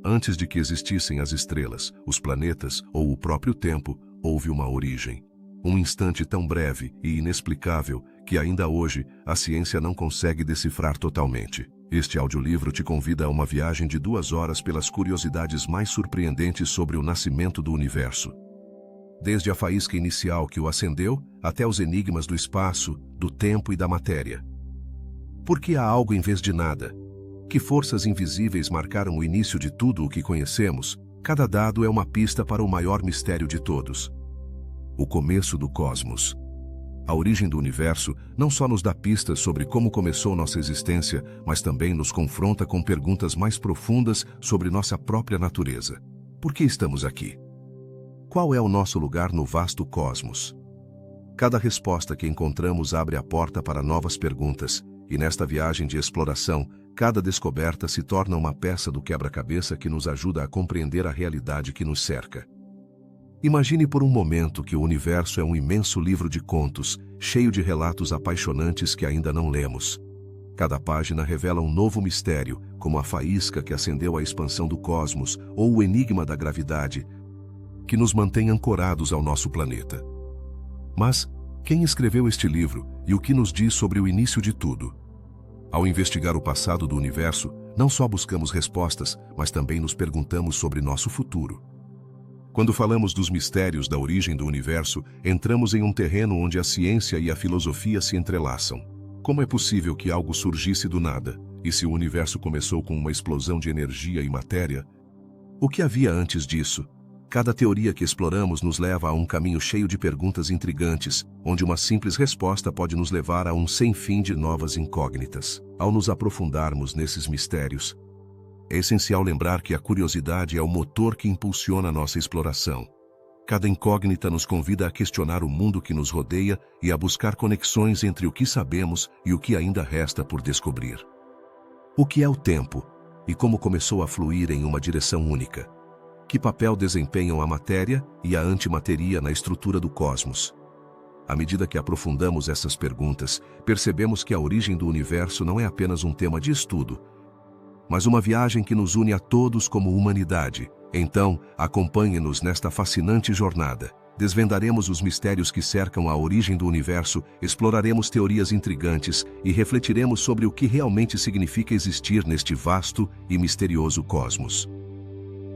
Antes de que existissem as estrelas, os planetas ou o próprio tempo, houve uma origem. Um instante tão breve e inexplicável que ainda hoje a ciência não consegue decifrar totalmente. Este audiolivro te convida a uma viagem de 2 horas pelas curiosidades mais surpreendentes sobre o nascimento do universo. Desde a faísca inicial que o acendeu, até os enigmas do espaço, do tempo e da matéria. Por que há algo em vez de nada? Que forças invisíveis marcaram o início de tudo o que conhecemos? Cada dado é uma pista para o maior mistério de todos. O começo do cosmos. A origem do universo não só nos dá pistas sobre como começou nossa existência, mas também nos confronta com perguntas mais profundas sobre nossa própria natureza. Por que estamos aqui? Qual é o nosso lugar no vasto cosmos? Cada resposta que encontramos abre a porta para novas perguntas, e nesta viagem de exploração, cada descoberta se torna uma peça do quebra-cabeça que nos ajuda a compreender a realidade que nos cerca. Imagine por um momento que o universo é um imenso livro de contos, cheio de relatos apaixonantes que ainda não lemos. Cada página revela um novo mistério, como a faísca que acendeu a expansão do cosmos, ou o enigma da gravidade, que nos mantém ancorados ao nosso planeta. Mas, quem escreveu este livro e o que nos diz sobre o início de tudo? Ao investigar o passado do universo, não só buscamos respostas, mas também nos perguntamos sobre nosso futuro. Quando falamos dos mistérios da origem do universo, entramos em um terreno onde a ciência e a filosofia se entrelaçam. Como é possível que algo surgisse do nada? E se o universo começou com uma explosão de energia e matéria? O que havia antes disso? Cada teoria que exploramos nos leva a um caminho cheio de perguntas intrigantes, onde uma simples resposta pode nos levar a um sem fim de novas incógnitas. Ao nos aprofundarmos nesses mistérios, é essencial lembrar que a curiosidade é o motor que impulsiona nossa exploração. Cada incógnita nos convida a questionar o mundo que nos rodeia e a buscar conexões entre o que sabemos e o que ainda resta por descobrir. O que é o tempo? E como começou a fluir em uma direção única? Que papel desempenham a matéria e a antimateria na estrutura do cosmos? À medida que aprofundamos essas perguntas, percebemos que a origem do universo não é apenas um tema de estudo, mas uma viagem que nos une a todos como humanidade. Então, acompanhe-nos nesta fascinante jornada. Desvendaremos os mistérios que cercam a origem do universo, exploraremos teorias intrigantes e refletiremos sobre o que realmente significa existir neste vasto e misterioso cosmos.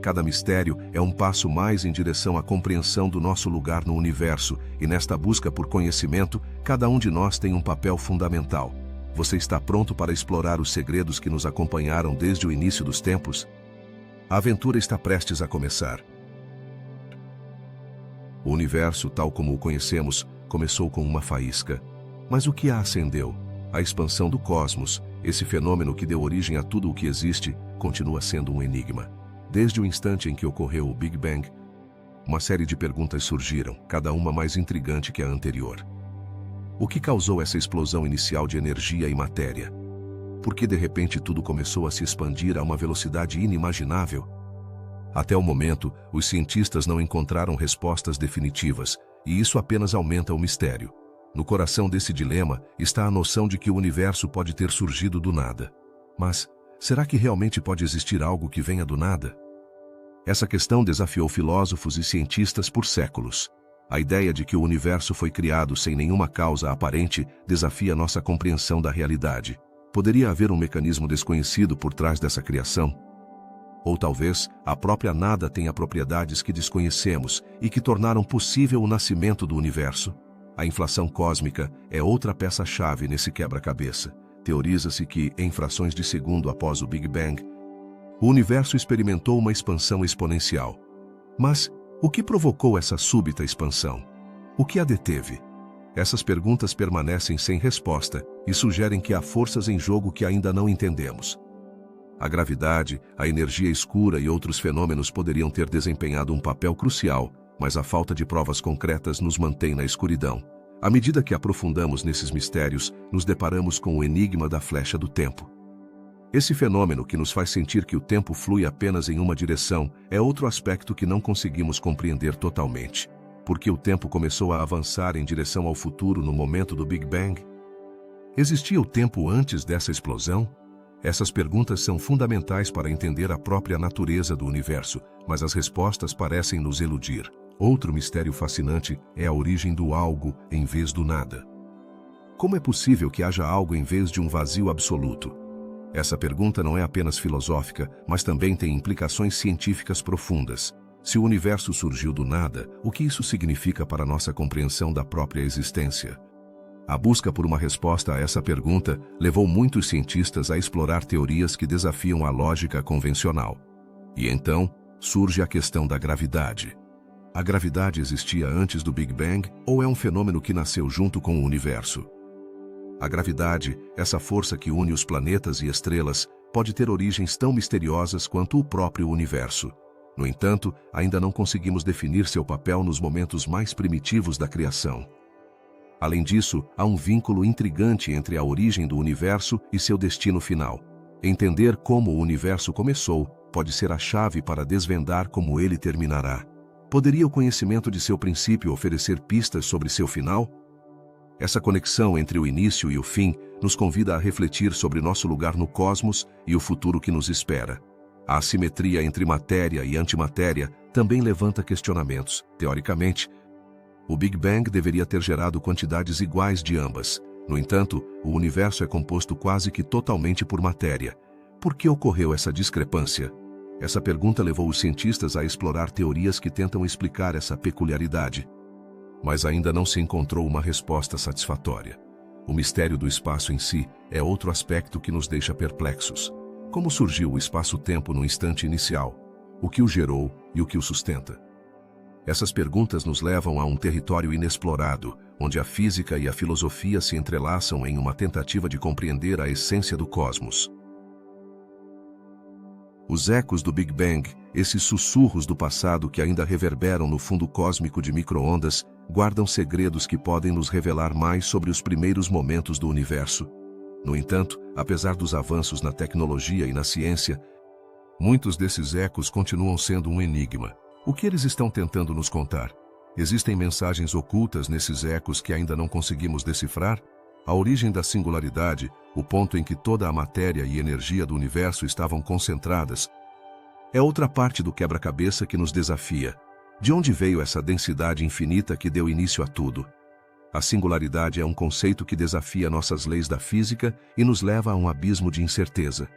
Cada mistério é um passo mais em direção à compreensão do nosso lugar no universo, e nesta busca por conhecimento, cada um de nós tem um papel fundamental. Você está pronto para explorar os segredos que nos acompanharam desde o início dos tempos? A aventura está prestes a começar. O universo, tal como o conhecemos, começou com uma faísca. Mas o que a acendeu? A expansão do cosmos, esse fenômeno que deu origem a tudo o que existe, continua sendo um enigma. Desde o instante em que ocorreu o Big Bang, uma série de perguntas surgiram, cada uma mais intrigante que a anterior. O que causou essa explosão inicial de energia e matéria? Por que de repente tudo começou a se expandir a uma velocidade inimaginável? Até o momento, os cientistas não encontraram respostas definitivas, e isso apenas aumenta o mistério. No coração desse dilema está a noção de que o universo pode ter surgido do nada. Mas, será que realmente pode existir algo que venha do nada? Essa questão desafiou filósofos e cientistas por séculos. A ideia de que o universo foi criado sem nenhuma causa aparente desafia nossa compreensão da realidade. Poderia haver um mecanismo desconhecido por trás dessa criação? Ou talvez a própria nada tenha propriedades que desconhecemos e que tornaram possível o nascimento do universo? A inflação cósmica é outra peça-chave nesse quebra-cabeça. Teoriza-se que, em frações de segundo após o Big Bang, o universo experimentou uma expansão exponencial. Mas o que provocou essa súbita expansão? O que a deteve? Essas perguntas permanecem sem resposta e sugerem que há forças em jogo que ainda não entendemos. A gravidade, a energia escura e outros fenômenos poderiam ter desempenhado um papel crucial, mas a falta de provas concretas nos mantém na escuridão. À medida que aprofundamos nesses mistérios, nos deparamos com o enigma da flecha do tempo. Esse fenômeno que nos faz sentir que o tempo flui apenas em uma direção é outro aspecto que não conseguimos compreender totalmente. Por que o tempo começou a avançar em direção ao futuro no momento do Big Bang? Existia o tempo antes dessa explosão? Essas perguntas são fundamentais para entender a própria natureza do universo, mas as respostas parecem nos eludir. Outro mistério fascinante é a origem do algo em vez do nada. Como é possível que haja algo em vez de um vazio absoluto? Essa pergunta não é apenas filosófica, mas também tem implicações científicas profundas. Se o universo surgiu do nada, o que isso significa para nossa compreensão da própria existência? A busca por uma resposta a essa pergunta levou muitos cientistas a explorar teorias que desafiam a lógica convencional. E então, surge a questão da gravidade. A gravidade existia antes do Big Bang ou é um fenômeno que nasceu junto com o universo? A gravidade, essa força que une os planetas e estrelas, pode ter origens tão misteriosas quanto o próprio universo. No entanto, ainda não conseguimos definir seu papel nos momentos mais primitivos da criação. Além disso, há um vínculo intrigante entre a origem do universo e seu destino final. Entender como o universo começou pode ser a chave para desvendar como ele terminará. Poderia o conhecimento de seu princípio oferecer pistas sobre seu final? Essa conexão entre o início e o fim nos convida a refletir sobre nosso lugar no cosmos e o futuro que nos espera. A assimetria entre matéria e antimatéria também levanta questionamentos. Teoricamente, o Big Bang deveria ter gerado quantidades iguais de ambas. No entanto, o universo é composto quase que totalmente por matéria. Por que ocorreu essa discrepância? Essa pergunta levou os cientistas a explorar teorias que tentam explicar essa peculiaridade. Mas ainda não se encontrou uma resposta satisfatória. O mistério do espaço em si é outro aspecto que nos deixa perplexos. Como surgiu o espaço-tempo no instante inicial? O que o gerou e o que o sustenta? Essas perguntas nos levam a um território inexplorado, onde a física e a filosofia se entrelaçam em uma tentativa de compreender a essência do cosmos. Os ecos do Big Bang, esses sussurros do passado que ainda reverberam no fundo cósmico de micro-ondas, guardam segredos que podem nos revelar mais sobre os primeiros momentos do universo. No entanto, apesar dos avanços na tecnologia e na ciência, muitos desses ecos continuam sendo um enigma. O que eles estão tentando nos contar? Existem mensagens ocultas nesses ecos que ainda não conseguimos decifrar? A origem da singularidade, o ponto em que toda a matéria e energia do universo estavam concentradas, é outra parte do quebra-cabeça que nos desafia. De onde veio essa densidade infinita que deu início a tudo? A singularidade é um conceito que desafia nossas leis da física e nos leva a um abismo de incerteza.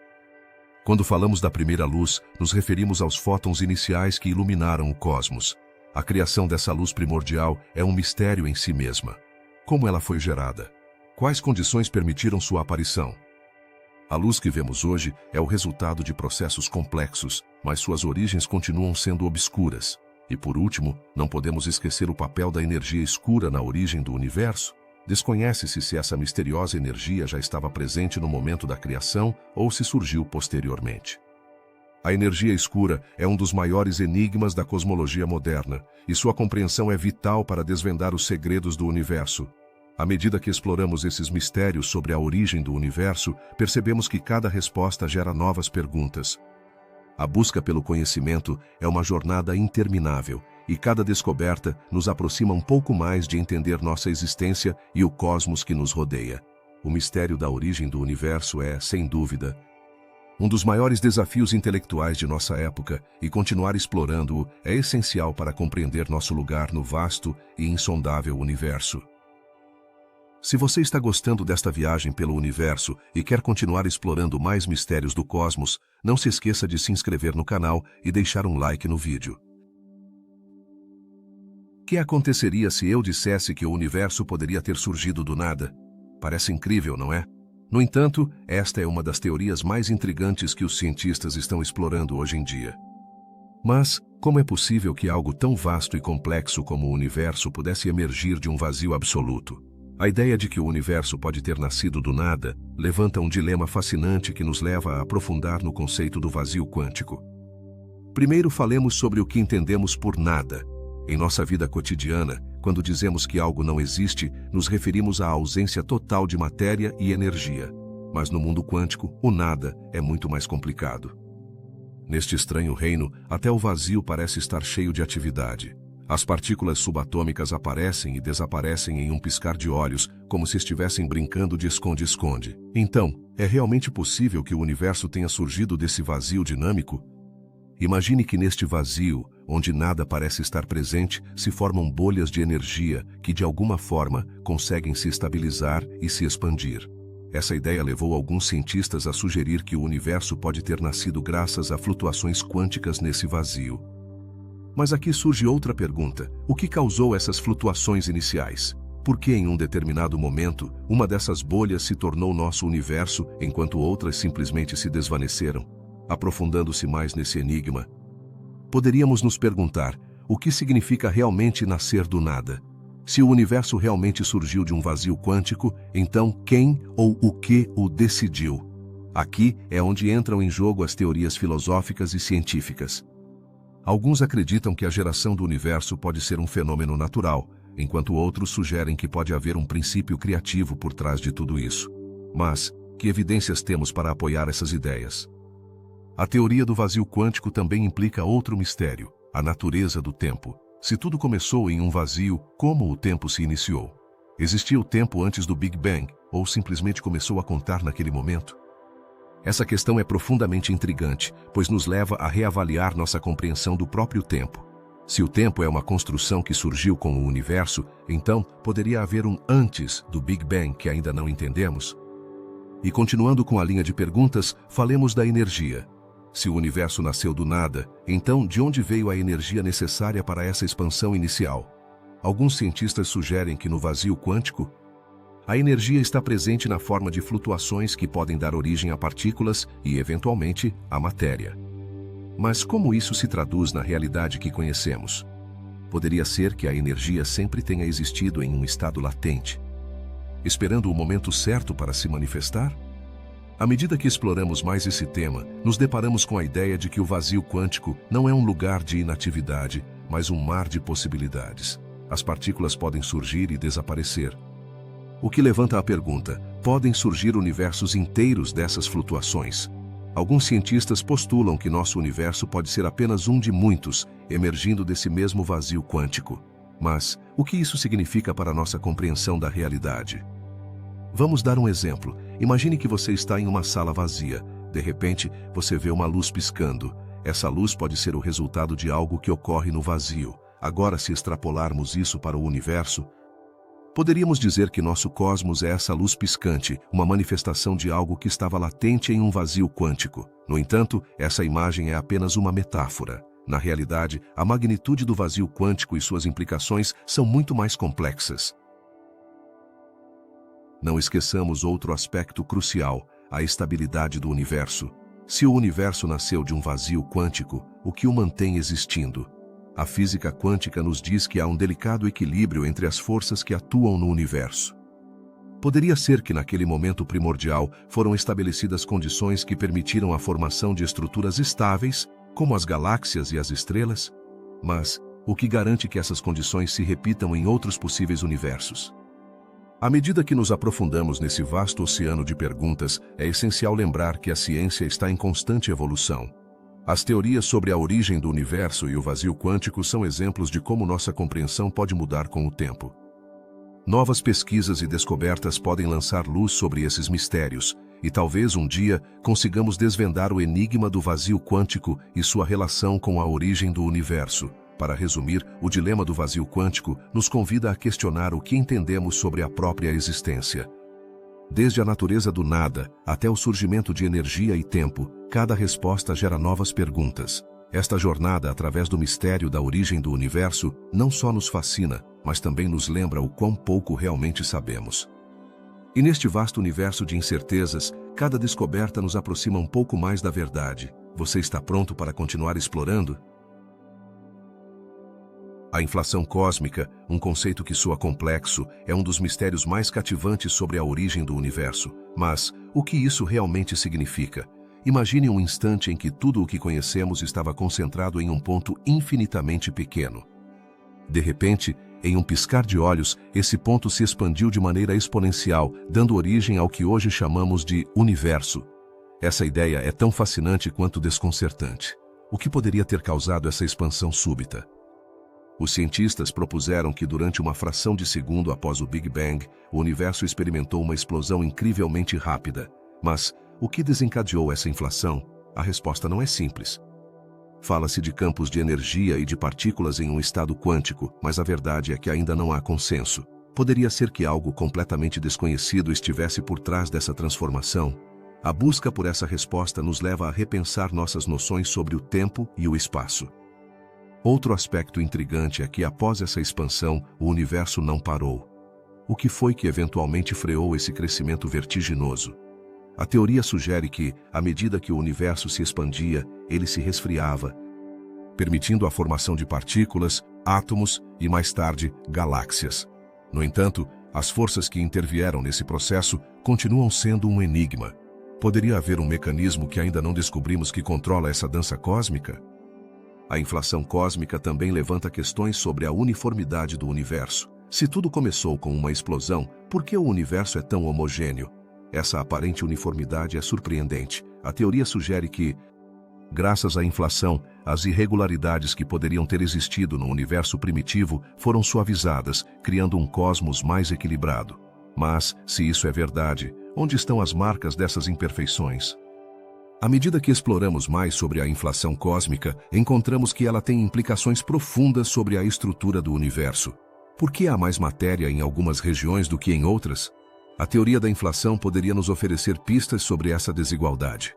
Quando falamos da primeira luz, nos referimos aos fótons iniciais que iluminaram o cosmos. A criação dessa luz primordial é um mistério em si mesma. Como ela foi gerada? Quais condições permitiram sua aparição? A luz que vemos hoje é o resultado de processos complexos, mas suas origens continuam sendo obscuras. E por último, não podemos esquecer o papel da energia escura na origem do universo. Desconhece-se se essa misteriosa energia já estava presente no momento da criação ou se surgiu posteriormente. A energia escura é um dos maiores enigmas da cosmologia moderna, e sua compreensão é vital para desvendar os segredos do universo. À medida que exploramos esses mistérios sobre a origem do universo, percebemos que cada resposta gera novas perguntas. A busca pelo conhecimento é uma jornada interminável, e cada descoberta nos aproxima um pouco mais de entender nossa existência e o cosmos que nos rodeia. O mistério da origem do universo é, sem dúvida, um dos maiores desafios intelectuais de nossa época, e continuar explorando-o é essencial para compreender nosso lugar no vasto e insondável universo. Se você está gostando desta viagem pelo universo e quer continuar explorando mais mistérios do cosmos, não se esqueça de se inscrever no canal e deixar um like no vídeo. O que aconteceria se eu dissesse que o universo poderia ter surgido do nada? Parece incrível, não é? No entanto, esta é uma das teorias mais intrigantes que os cientistas estão explorando hoje em dia. Mas, como é possível que algo tão vasto e complexo como o universo pudesse emergir de um vazio absoluto? A ideia de que o universo pode ter nascido do nada levanta um dilema fascinante que nos leva a aprofundar no conceito do vazio quântico. Primeiro, falemos sobre o que entendemos por nada. Em nossa vida cotidiana, quando dizemos que algo não existe, nos referimos à ausência total de matéria e energia. Mas no mundo quântico, o nada é muito mais complicado. Neste estranho reino, até o vazio parece estar cheio de atividade. As partículas subatômicas aparecem e desaparecem em um piscar de olhos, como se estivessem brincando de esconde-esconde. Então, é realmente possível que o universo tenha surgido desse vazio dinâmico? Imagine que neste vazio, onde nada parece estar presente, se formam bolhas de energia que, de alguma forma, conseguem se estabilizar e se expandir. Essa ideia levou alguns cientistas a sugerir que o universo pode ter nascido graças a flutuações quânticas nesse vazio. Mas aqui surge outra pergunta: o que causou essas flutuações iniciais? Por que em um determinado momento, uma dessas bolhas se tornou nosso universo, enquanto outras simplesmente se desvaneceram? Aprofundando-se mais nesse enigma, poderíamos nos perguntar: o que significa realmente nascer do nada? Se o universo realmente surgiu de um vazio quântico, então quem ou o que o decidiu? Aqui é onde entram em jogo as teorias filosóficas e científicas. Alguns acreditam que a geração do universo pode ser um fenômeno natural, enquanto outros sugerem que pode haver um princípio criativo por trás de tudo isso. Mas, que evidências temos para apoiar essas ideias? A teoria do vazio quântico também implica outro mistério: a natureza do tempo. Se tudo começou em um vazio, como o tempo se iniciou? Existia o tempo antes do Big Bang, ou simplesmente começou a contar naquele momento? Essa questão é profundamente intrigante, pois nos leva a reavaliar nossa compreensão do próprio tempo. Se o tempo é uma construção que surgiu com o universo, então poderia haver um antes do Big Bang que ainda não entendemos? E continuando com a linha de perguntas, falemos da energia. Se o universo nasceu do nada, então de onde veio a energia necessária para essa expansão inicial? Alguns cientistas sugerem que no vazio quântico, a energia está presente na forma de flutuações que podem dar origem a partículas e, eventualmente, a matéria. Mas como isso se traduz na realidade que conhecemos? Poderia ser que a energia sempre tenha existido em um estado latente, esperando o momento certo para se manifestar? À medida que exploramos mais esse tema, nos deparamos com a ideia de que o vazio quântico não é um lugar de inatividade, mas um mar de possibilidades. As partículas podem surgir e desaparecer. O que levanta a pergunta: podem surgir universos inteiros dessas flutuações? Alguns cientistas postulam que nosso universo pode ser apenas um de muitos, emergindo desse mesmo vazio quântico. Mas, o que isso significa para nossa compreensão da realidade? Vamos dar um exemplo. Imagine que você está em uma sala vazia. De repente, você vê uma luz piscando. Essa luz pode ser o resultado de algo que ocorre no vazio. Agora, se extrapolarmos isso para o universo, poderíamos dizer que nosso cosmos é essa luz piscante, uma manifestação de algo que estava latente em um vazio quântico. No entanto, essa imagem é apenas uma metáfora. Na realidade, a magnitude do vazio quântico e suas implicações são muito mais complexas. Não esqueçamos outro aspecto crucial: a estabilidade do universo. Se o universo nasceu de um vazio quântico, o que o mantém existindo? A física quântica nos diz que há um delicado equilíbrio entre as forças que atuam no universo. Poderia ser que naquele momento primordial foram estabelecidas condições que permitiram a formação de estruturas estáveis, como as galáxias e as estrelas? Mas o que garante que essas condições se repitam em outros possíveis universos? À medida que nos aprofundamos nesse vasto oceano de perguntas, é essencial lembrar que a ciência está em constante evolução. As teorias sobre a origem do universo e o vazio quântico são exemplos de como nossa compreensão pode mudar com o tempo. Novas pesquisas e descobertas podem lançar luz sobre esses mistérios, e talvez um dia consigamos desvendar o enigma do vazio quântico e sua relação com a origem do universo. Para resumir, o dilema do vazio quântico nos convida a questionar o que entendemos sobre a própria existência. Desde a natureza do nada até o surgimento de energia e tempo, cada resposta gera novas perguntas. Esta jornada através do mistério da origem do universo não só nos fascina, mas também nos lembra o quão pouco realmente sabemos. E neste vasto universo de incertezas, cada descoberta nos aproxima um pouco mais da verdade. Você está pronto para continuar explorando? A inflação cósmica, um conceito que soa complexo, é um dos mistérios mais cativantes sobre a origem do universo. Mas, o que isso realmente significa? Imagine um instante em que tudo o que conhecemos estava concentrado em um ponto infinitamente pequeno. De repente, em um piscar de olhos, esse ponto se expandiu de maneira exponencial, dando origem ao que hoje chamamos de universo. Essa ideia é tão fascinante quanto desconcertante. O que poderia ter causado essa expansão súbita? Os cientistas propuseram que durante uma fração de segundo após o Big Bang, o universo experimentou uma explosão incrivelmente rápida. Mas, o que desencadeou essa inflação? A resposta não é simples. Fala-se de campos de energia e de partículas em um estado quântico, mas a verdade é que ainda não há consenso. Poderia ser que algo completamente desconhecido estivesse por trás dessa transformação? A busca por essa resposta nos leva a repensar nossas noções sobre o tempo e o espaço. Outro aspecto intrigante é que após essa expansão, o universo não parou. O que foi que eventualmente freou esse crescimento vertiginoso? A teoria sugere que, à medida que o universo se expandia, ele se resfriava, permitindo a formação de partículas, átomos e, mais tarde, galáxias. No entanto, as forças que intervieram nesse processo continuam sendo um enigma. Poderia haver um mecanismo que ainda não descobrimos que controla essa dança cósmica? A inflação cósmica também levanta questões sobre a uniformidade do universo. Se tudo começou com uma explosão, por que o universo é tão homogêneo? Essa aparente uniformidade é surpreendente. A teoria sugere que, graças à inflação, as irregularidades que poderiam ter existido no universo primitivo foram suavizadas, criando um cosmos mais equilibrado. Mas, se isso é verdade, onde estão as marcas dessas imperfeições? À medida que exploramos mais sobre a inflação cósmica, encontramos que ela tem implicações profundas sobre a estrutura do universo. Por que há mais matéria em algumas regiões do que em outras? A teoria da inflação poderia nos oferecer pistas sobre essa desigualdade.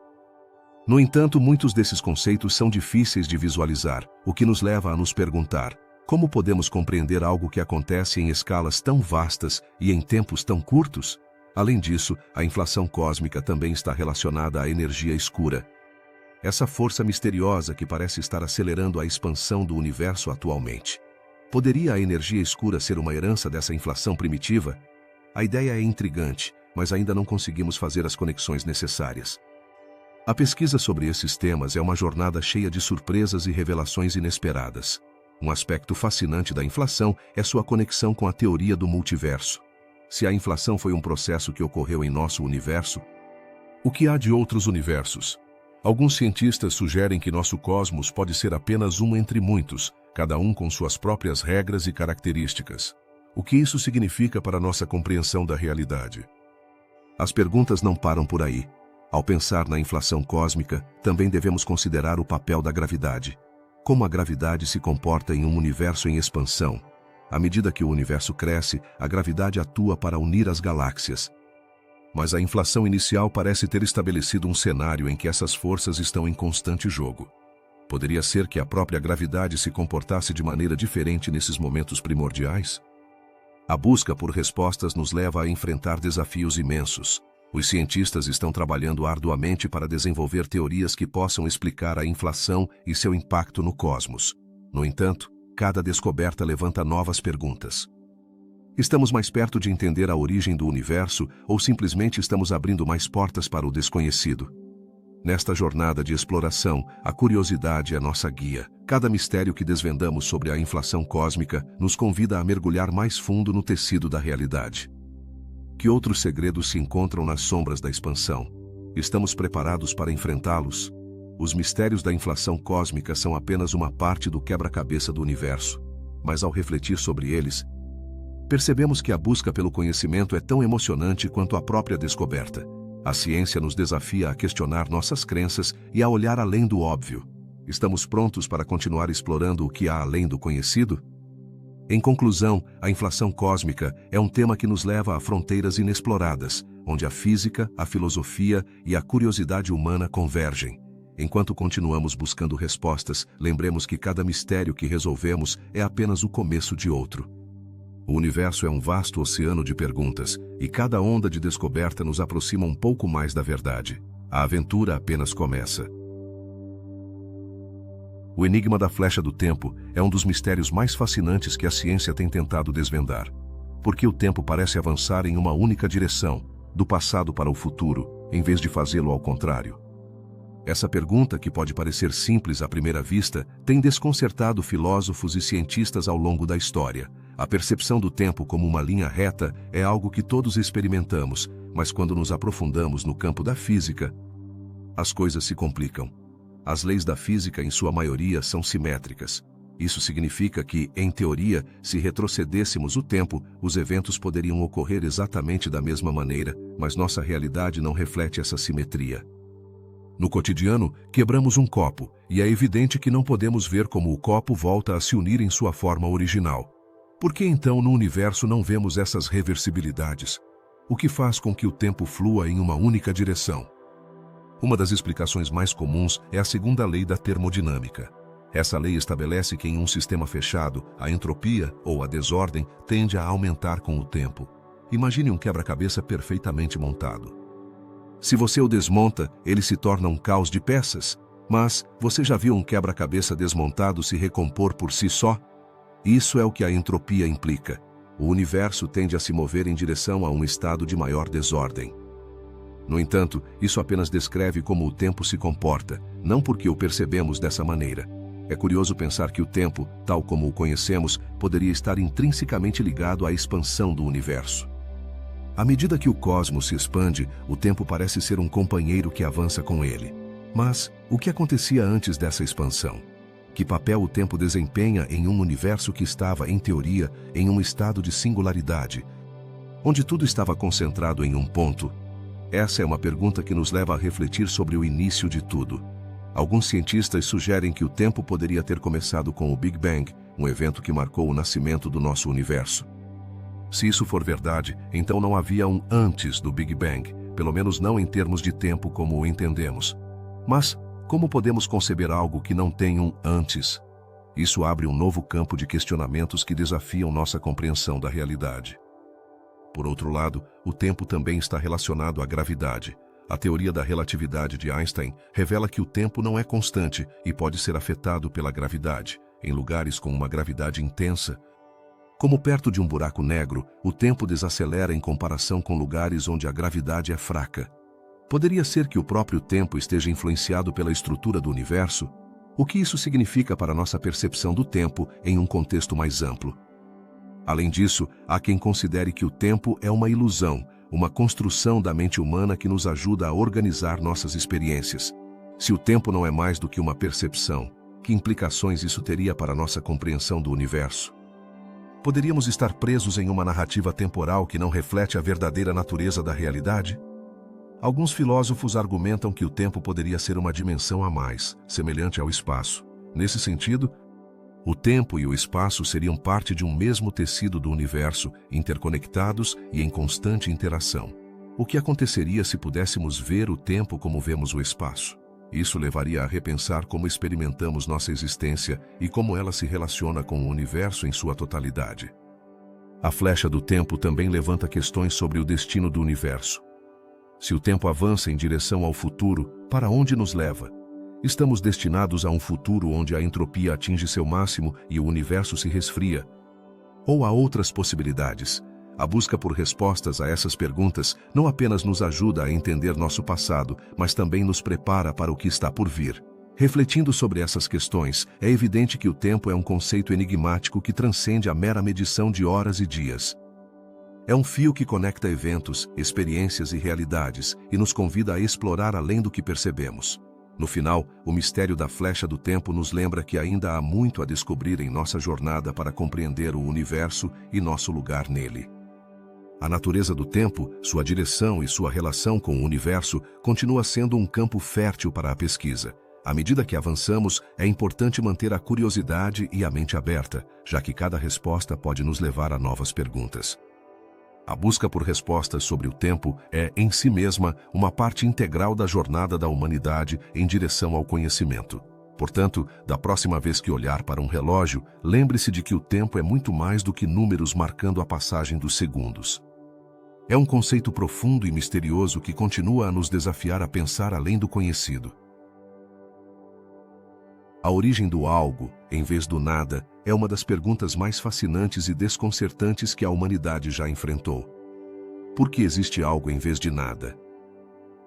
No entanto, muitos desses conceitos são difíceis de visualizar, o que nos leva a nos perguntar: como podemos compreender algo que acontece em escalas tão vastas e em tempos tão curtos? Além disso, a inflação cósmica também está relacionada à energia escura. Essa força misteriosa que parece estar acelerando a expansão do universo atualmente. Poderia a energia escura ser uma herança dessa inflação primitiva? A ideia é intrigante, mas ainda não conseguimos fazer as conexões necessárias. A pesquisa sobre esses temas é uma jornada cheia de surpresas e revelações inesperadas. Um aspecto fascinante da inflação é sua conexão com a teoria do multiverso. Se a inflação foi um processo que ocorreu em nosso universo, o que há de outros universos? Alguns cientistas sugerem que nosso cosmos pode ser apenas um entre muitos, cada um com suas próprias regras e características. O que isso significa para nossa compreensão da realidade? As perguntas não param por aí. Ao pensar na inflação cósmica, também devemos considerar o papel da gravidade. Como a gravidade se comporta em um universo em expansão? À medida que o universo cresce, a gravidade atua para unir as galáxias. Mas a inflação inicial parece ter estabelecido um cenário em que essas forças estão em constante jogo. Poderia ser que a própria gravidade se comportasse de maneira diferente nesses momentos primordiais? A busca por respostas nos leva a enfrentar desafios imensos. Os cientistas estão trabalhando arduamente para desenvolver teorias que possam explicar a inflação e seu impacto no cosmos. No entanto, cada descoberta levanta novas perguntas. Estamos mais perto de entender a origem do universo ou simplesmente estamos abrindo mais portas para o desconhecido? Nesta jornada de exploração, a curiosidade é nossa guia. Cada mistério que desvendamos sobre a inflação cósmica nos convida a mergulhar mais fundo no tecido da realidade. Que outros segredos se encontram nas sombras da expansão? Estamos preparados para enfrentá-los? Os mistérios da inflação cósmica são apenas uma parte do quebra-cabeça do universo. Mas ao refletir sobre eles, percebemos que a busca pelo conhecimento é tão emocionante quanto a própria descoberta. A ciência nos desafia a questionar nossas crenças e a olhar além do óbvio. Estamos prontos para continuar explorando o que há além do conhecido? Em conclusão, a inflação cósmica é um tema que nos leva a fronteiras inexploradas, onde a física, a filosofia e a curiosidade humana convergem. Enquanto continuamos buscando respostas, lembremos que cada mistério que resolvemos é apenas o começo de outro. O universo é um vasto oceano de perguntas, e cada onda de descoberta nos aproxima um pouco mais da verdade. A aventura apenas começa. O enigma da flecha do tempo é um dos mistérios mais fascinantes que a ciência tem tentado desvendar. Porque o tempo parece avançar em uma única direção, do passado para o futuro, em vez de fazê-lo ao contrário. Essa pergunta, que pode parecer simples à primeira vista, tem desconcertado filósofos e cientistas ao longo da história. A percepção do tempo como uma linha reta é algo que todos experimentamos, mas quando nos aprofundamos no campo da física, as coisas se complicam. As leis da física, em sua maioria, são simétricas. Isso significa que, em teoria, se retrocedêssemos o tempo, os eventos poderiam ocorrer exatamente da mesma maneira, mas nossa realidade não reflete essa simetria. No cotidiano, quebramos um copo, e é evidente que não podemos ver como o copo volta a se unir em sua forma original. Por que então no universo não vemos essas reversibilidades? O que faz com que o tempo flua em uma única direção? Uma das explicações mais comuns é a segunda lei da termodinâmica. Essa lei estabelece que em um sistema fechado, a entropia, ou a desordem, tende a aumentar com o tempo. Imagine um quebra-cabeça perfeitamente montado. Se você o desmonta, ele se torna um caos de peças. Mas você já viu um quebra-cabeça desmontado se recompor por si só? Isso é o que a entropia implica. O universo tende a se mover em direção a um estado de maior desordem. No entanto, isso apenas descreve como o tempo se comporta, não porque o percebemos dessa maneira. É curioso pensar que o tempo, tal como o conhecemos, poderia estar intrinsecamente ligado à expansão do universo. À medida que o cosmos se expande, o tempo parece ser um companheiro que avança com ele. Mas o que acontecia antes dessa expansão? Que papel o tempo desempenha em um universo que estava, em teoria, em um estado de singularidade, onde tudo estava concentrado em um ponto? Essa é uma pergunta que nos leva a refletir sobre o início de tudo. Alguns cientistas sugerem que o tempo poderia ter começado com o Big Bang, um evento que marcou o nascimento do nosso universo. Se isso for verdade, então não havia um antes do Big Bang, pelo menos não em termos de tempo como o entendemos. Mas, como podemos conceber algo que não tem um antes? Isso abre um novo campo de questionamentos que desafiam nossa compreensão da realidade. Por outro lado, o tempo também está relacionado à gravidade. A teoria da relatividade de Einstein revela que o tempo não é constante e pode ser afetado pela gravidade. Em lugares com uma gravidade intensa, como perto de um buraco negro, o tempo desacelera em comparação com lugares onde a gravidade é fraca. Poderia ser que o próprio tempo esteja influenciado pela estrutura do universo? O que isso significa para nossa percepção do tempo em um contexto mais amplo? Além disso, há quem considere que o tempo é uma ilusão, uma construção da mente humana que nos ajuda a organizar nossas experiências. Se o tempo não é mais do que uma percepção, que implicações isso teria para nossa compreensão do universo? Poderíamos estar presos em uma narrativa temporal que não reflete a verdadeira natureza da realidade? Alguns filósofos argumentam que o tempo poderia ser uma dimensão a mais, semelhante ao espaço. Nesse sentido, o tempo e o espaço seriam parte de um mesmo tecido do universo, interconectados e em constante interação. O que aconteceria se pudéssemos ver o tempo como vemos o espaço? Isso levaria a repensar como experimentamos nossa existência e como ela se relaciona com o universo em sua totalidade. A flecha do tempo também levanta questões sobre o destino do universo. Se o tempo avança em direção ao futuro, para onde nos leva? Estamos destinados a um futuro onde a entropia atinge seu máximo e o universo se resfria? Ou há outras possibilidades? A busca por respostas a essas perguntas não apenas nos ajuda a entender nosso passado, mas também nos prepara para o que está por vir. Refletindo sobre essas questões, é evidente que o tempo é um conceito enigmático que transcende a mera medição de horas e dias. É um fio que conecta eventos, experiências e realidades e nos convida a explorar além do que percebemos. No final, o mistério da flecha do tempo nos lembra que ainda há muito a descobrir em nossa jornada para compreender o universo e nosso lugar nele. A natureza do tempo, sua direção e sua relação com o universo continua sendo um campo fértil para a pesquisa. À medida que avançamos, é importante manter a curiosidade e a mente aberta, já que cada resposta pode nos levar a novas perguntas. A busca por respostas sobre o tempo é, em si mesma, uma parte integral da jornada da humanidade em direção ao conhecimento. Portanto, da próxima vez que olhar para um relógio, lembre-se de que o tempo é muito mais do que números marcando a passagem dos segundos. É um conceito profundo e misterioso que continua a nos desafiar a pensar além do conhecido. A origem do algo, em vez do nada, é uma das perguntas mais fascinantes e desconcertantes que a humanidade já enfrentou. Por que existe algo em vez de nada?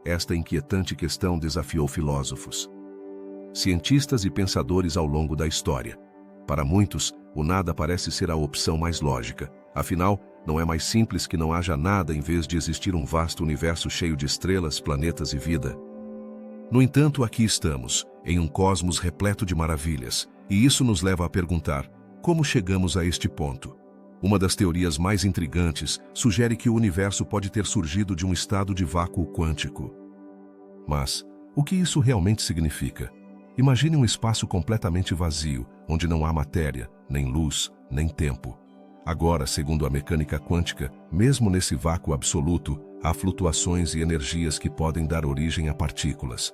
Esta inquietante questão desafiou filósofos, cientistas e pensadores ao longo da história. Para muitos, o nada parece ser a opção mais lógica. Afinal, não é mais simples que não haja nada em vez de existir um vasto universo cheio de estrelas, planetas e vida? No entanto, aqui estamos, em um cosmos repleto de maravilhas, E isso nos leva a perguntar: como chegamos a este ponto? Uma das teorias mais intrigantes sugere que o universo pode ter surgido de um estado de vácuo quântico. Mas o que isso realmente significa? Imagine um espaço completamente vazio, onde não há matéria, nem luz, nem tempo. Agora, segundo a mecânica quântica, mesmo nesse vácuo absoluto, há flutuações e energias que podem dar origem a partículas.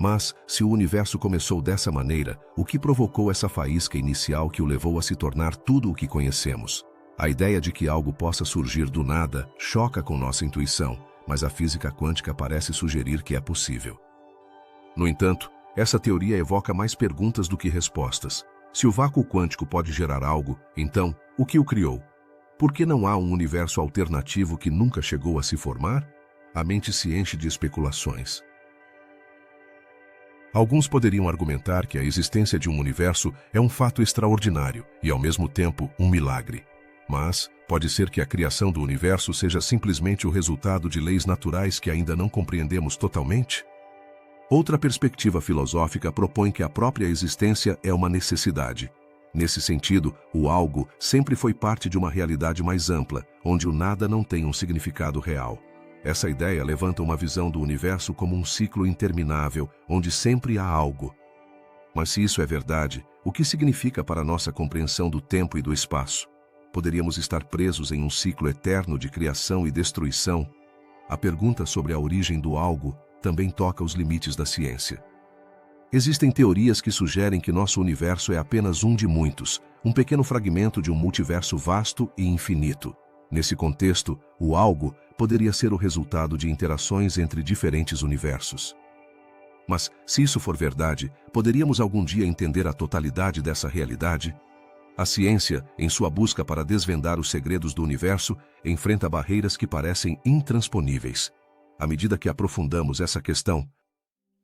Mas, se o universo começou dessa maneira, o que provocou essa faísca inicial que o levou a se tornar tudo o que conhecemos? A ideia de que algo possa surgir do nada choca com nossa intuição, mas a física quântica parece sugerir que é possível. No entanto, essa teoria evoca mais perguntas do que respostas. Se o vácuo quântico pode gerar algo, então, o que o criou? Por que não há um universo alternativo que nunca chegou a se formar? A mente se enche de especulações. Alguns poderiam argumentar que a existência de um universo é um fato extraordinário e, ao mesmo tempo, um milagre. Mas pode ser que a criação do universo seja simplesmente o resultado de leis naturais que ainda não compreendemos totalmente? Outra perspectiva filosófica propõe que a própria existência é uma necessidade. Nesse sentido, o algo sempre foi parte de uma realidade mais ampla, onde o nada não tem um significado real. Essa ideia levanta uma visão do universo como um ciclo interminável, onde sempre há algo. Mas se isso é verdade, o que significa para nossa compreensão do tempo e do espaço? Poderíamos estar presos em um ciclo eterno de criação e destruição? A pergunta sobre a origem do algo também toca os limites da ciência. Existem teorias que sugerem que nosso universo é apenas um de muitos, um pequeno fragmento de um multiverso vasto e infinito. Nesse contexto, o algo poderia ser o resultado de interações entre diferentes universos. Mas, se isso for verdade, poderíamos algum dia entender a totalidade dessa realidade? A ciência, em sua busca para desvendar os segredos do universo, enfrenta barreiras que parecem intransponíveis. À medida que aprofundamos essa questão,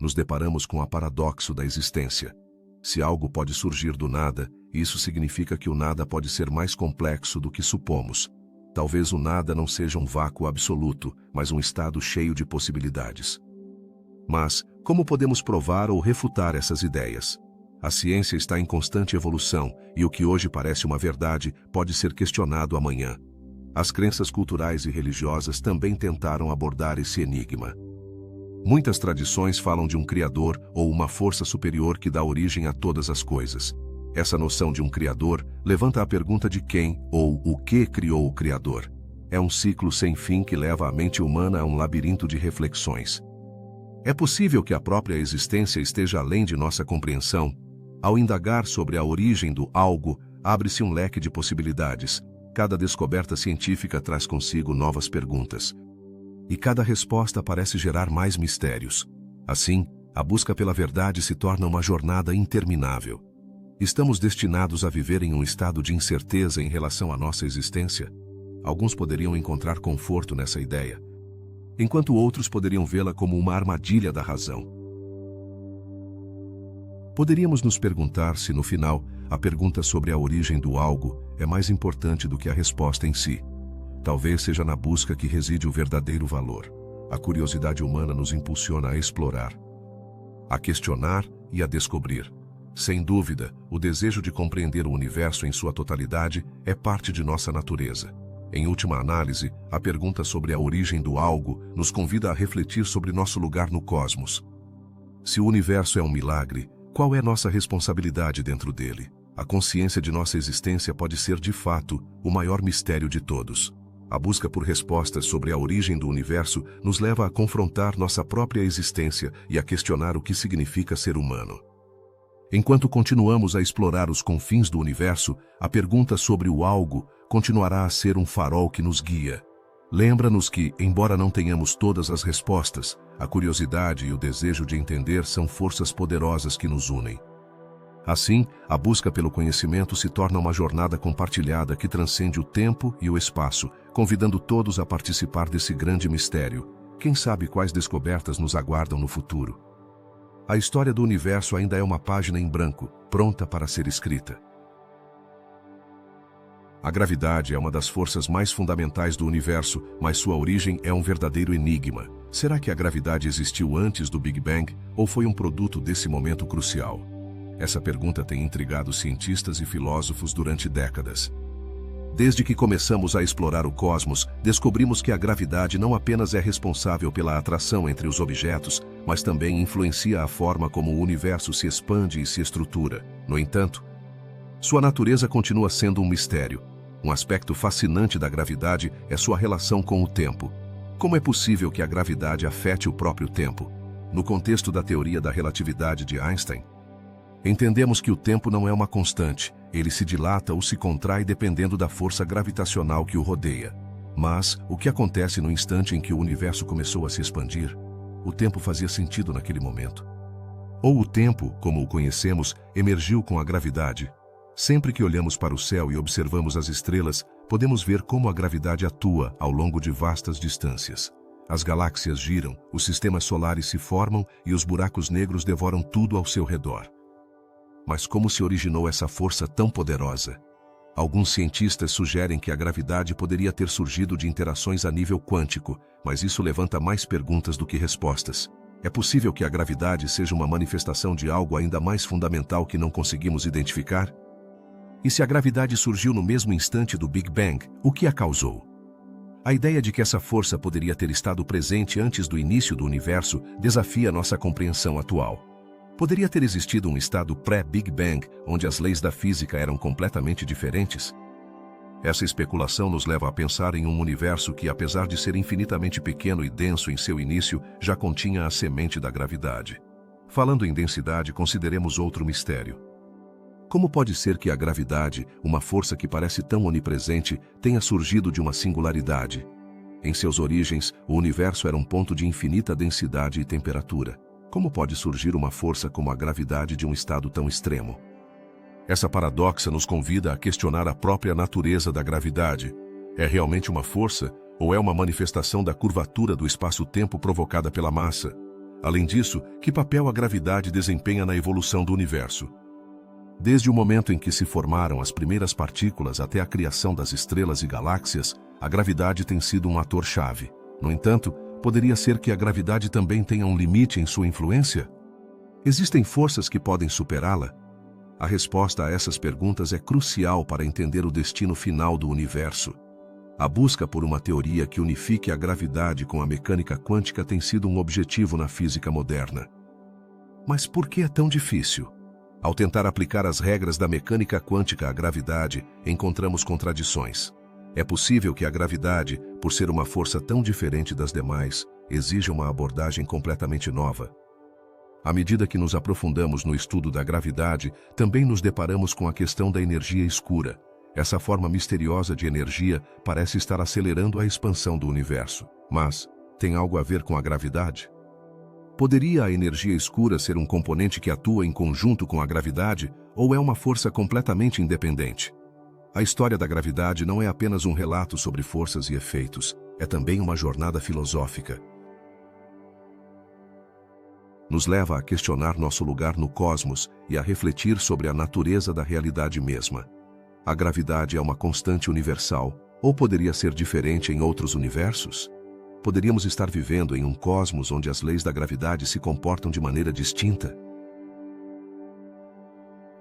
nos deparamos com o paradoxo da existência. Se algo pode surgir do nada, isso significa que o nada pode ser mais complexo do que supomos. Talvez o nada não seja um vácuo absoluto, mas um estado cheio de possibilidades. Mas, como podemos provar ou refutar essas ideias? A ciência está em constante evolução, e o que hoje parece uma verdade pode ser questionado amanhã. As crenças culturais e religiosas também tentaram abordar esse enigma. Muitas tradições falam de um Criador ou uma força superior que dá origem a todas as coisas. Essa noção de um Criador levanta a pergunta de quem ou o que criou o Criador. É um ciclo sem fim que leva a mente humana a um labirinto de reflexões. É possível que a própria existência esteja além de nossa compreensão? Ao indagar sobre a origem do algo, abre-se um leque de possibilidades. Cada descoberta científica traz consigo novas perguntas. E cada resposta parece gerar mais mistérios. Assim, a busca pela verdade se torna uma jornada interminável. Estamos destinados a viver em um estado de incerteza em relação à nossa existência? Alguns poderiam encontrar conforto nessa ideia, enquanto outros poderiam vê-la como uma armadilha da razão. Poderíamos nos perguntar se, no final, a pergunta sobre a origem do algo é mais importante do que a resposta em si. Talvez seja na busca que reside o verdadeiro valor. A curiosidade humana nos impulsiona a explorar, a questionar e a descobrir. Sem dúvida, o desejo de compreender o universo em sua totalidade é parte de nossa natureza. Em última análise, a pergunta sobre a origem do algo nos convida a refletir sobre nosso lugar no cosmos. Se o universo é um milagre, qual é nossa responsabilidade dentro dele? A consciência de nossa existência pode ser, de fato, o maior mistério de todos. A busca por respostas sobre a origem do universo nos leva a confrontar nossa própria existência e a questionar o que significa ser humano. Enquanto continuamos a explorar os confins do universo, a pergunta sobre o algo continuará a ser um farol que nos guia. Lembra-nos que, embora não tenhamos todas as respostas, a curiosidade e o desejo de entender são forças poderosas que nos unem. Assim, a busca pelo conhecimento se torna uma jornada compartilhada que transcende o tempo e o espaço, convidando todos a participar desse grande mistério. Quem sabe quais descobertas nos aguardam no futuro? A história do universo ainda é uma página em branco, pronta para ser escrita. A gravidade é uma das forças mais fundamentais do universo, mas sua origem é um verdadeiro enigma. Será que a gravidade existiu antes do Big Bang ou foi um produto desse momento crucial? Essa pergunta tem intrigado cientistas e filósofos durante décadas. Desde que começamos a explorar o cosmos, descobrimos que a gravidade não apenas é responsável pela atração entre os objetos, mas também influencia a forma como o universo se expande e se estrutura. No entanto, sua natureza continua sendo um mistério. Um aspecto fascinante da gravidade é sua relação com o tempo. Como é possível que a gravidade afete o próprio tempo? No contexto da teoria da relatividade de Einstein, entendemos que o tempo não é uma constante, ele se dilata ou se contrai dependendo da força gravitacional que o rodeia. Mas, o que acontece no instante em que o universo começou a se expandir? O tempo fazia sentido naquele momento. Ou o tempo, como o conhecemos, emergiu com a gravidade? Sempre que olhamos para o céu e observamos as estrelas, podemos ver como a gravidade atua ao longo de vastas distâncias. As galáxias giram, os sistemas solares se formam e os buracos negros devoram tudo ao seu redor. Mas como se originou essa força tão poderosa? Alguns cientistas sugerem que a gravidade poderia ter surgido de interações a nível quântico, mas isso levanta mais perguntas do que respostas. É possível que a gravidade seja uma manifestação de algo ainda mais fundamental que não conseguimos identificar? E se a gravidade surgiu no mesmo instante do Big Bang, o que a causou? A ideia de que essa força poderia ter estado presente antes do início do universo desafia nossa compreensão atual. Poderia ter existido um estado pré-Big Bang, onde as leis da física eram completamente diferentes? Essa especulação nos leva a pensar em um universo que, apesar de ser infinitamente pequeno e denso em seu início, já continha a semente da gravidade. Falando em densidade, consideremos outro mistério. Como pode ser que a gravidade, uma força que parece tão onipresente, tenha surgido de uma singularidade? Em suas origens, o universo era um ponto de infinita densidade e temperatura. Como pode surgir uma força como a gravidade de um estado tão extremo? Essa paradoxa nos convida a questionar a própria natureza da gravidade. É realmente uma força, ou é uma manifestação da curvatura do espaço-tempo provocada pela massa? Além disso, que papel a gravidade desempenha na evolução do universo? Desde o momento em que se formaram as primeiras partículas até a criação das estrelas e galáxias, a gravidade tem sido um ator-chave. No entanto, poderia ser que a gravidade também tenha um limite em sua influência? Existem forças que podem superá-la? A resposta a essas perguntas é crucial para entender o destino final do universo. A busca por uma teoria que unifique a gravidade com a mecânica quântica tem sido um objetivo na física moderna. Mas por que é tão difícil? Ao tentar aplicar as regras da mecânica quântica à gravidade, encontramos contradições. É possível que a gravidade, por ser uma força tão diferente das demais, exija uma abordagem completamente nova. À medida que nos aprofundamos no estudo da gravidade, também nos deparamos com a questão da energia escura. Essa forma misteriosa de energia parece estar acelerando a expansão do universo. Mas, tem algo a ver com a gravidade? Poderia a energia escura ser um componente que atua em conjunto com a gravidade, ou é uma força completamente independente? A história da gravidade não é apenas um relato sobre forças e efeitos, é também uma jornada filosófica. Nos leva a questionar nosso lugar no cosmos e a refletir sobre a natureza da realidade mesma. A gravidade é uma constante universal, ou poderia ser diferente em outros universos? Poderíamos estar vivendo em um cosmos onde as leis da gravidade se comportam de maneira distinta?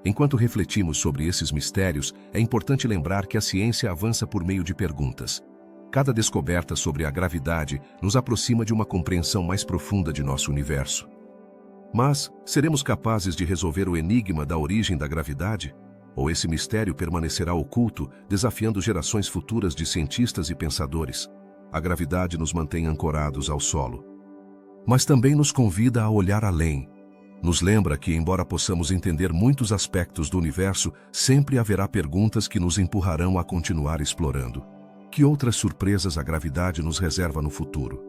Enquanto refletimos sobre esses mistérios, é importante lembrar que a ciência avança por meio de perguntas. Cada descoberta sobre a gravidade nos aproxima de uma compreensão mais profunda de nosso universo. Mas, seremos capazes de resolver o enigma da origem da gravidade? Ou esse mistério permanecerá oculto, desafiando gerações futuras de cientistas e pensadores? A gravidade nos mantém ancorados ao solo. Mas também nos convida a olhar além. Nos lembra que, embora possamos entender muitos aspectos do universo, sempre haverá perguntas que nos empurrarão a continuar explorando. Que outras surpresas a gravidade nos reserva no futuro?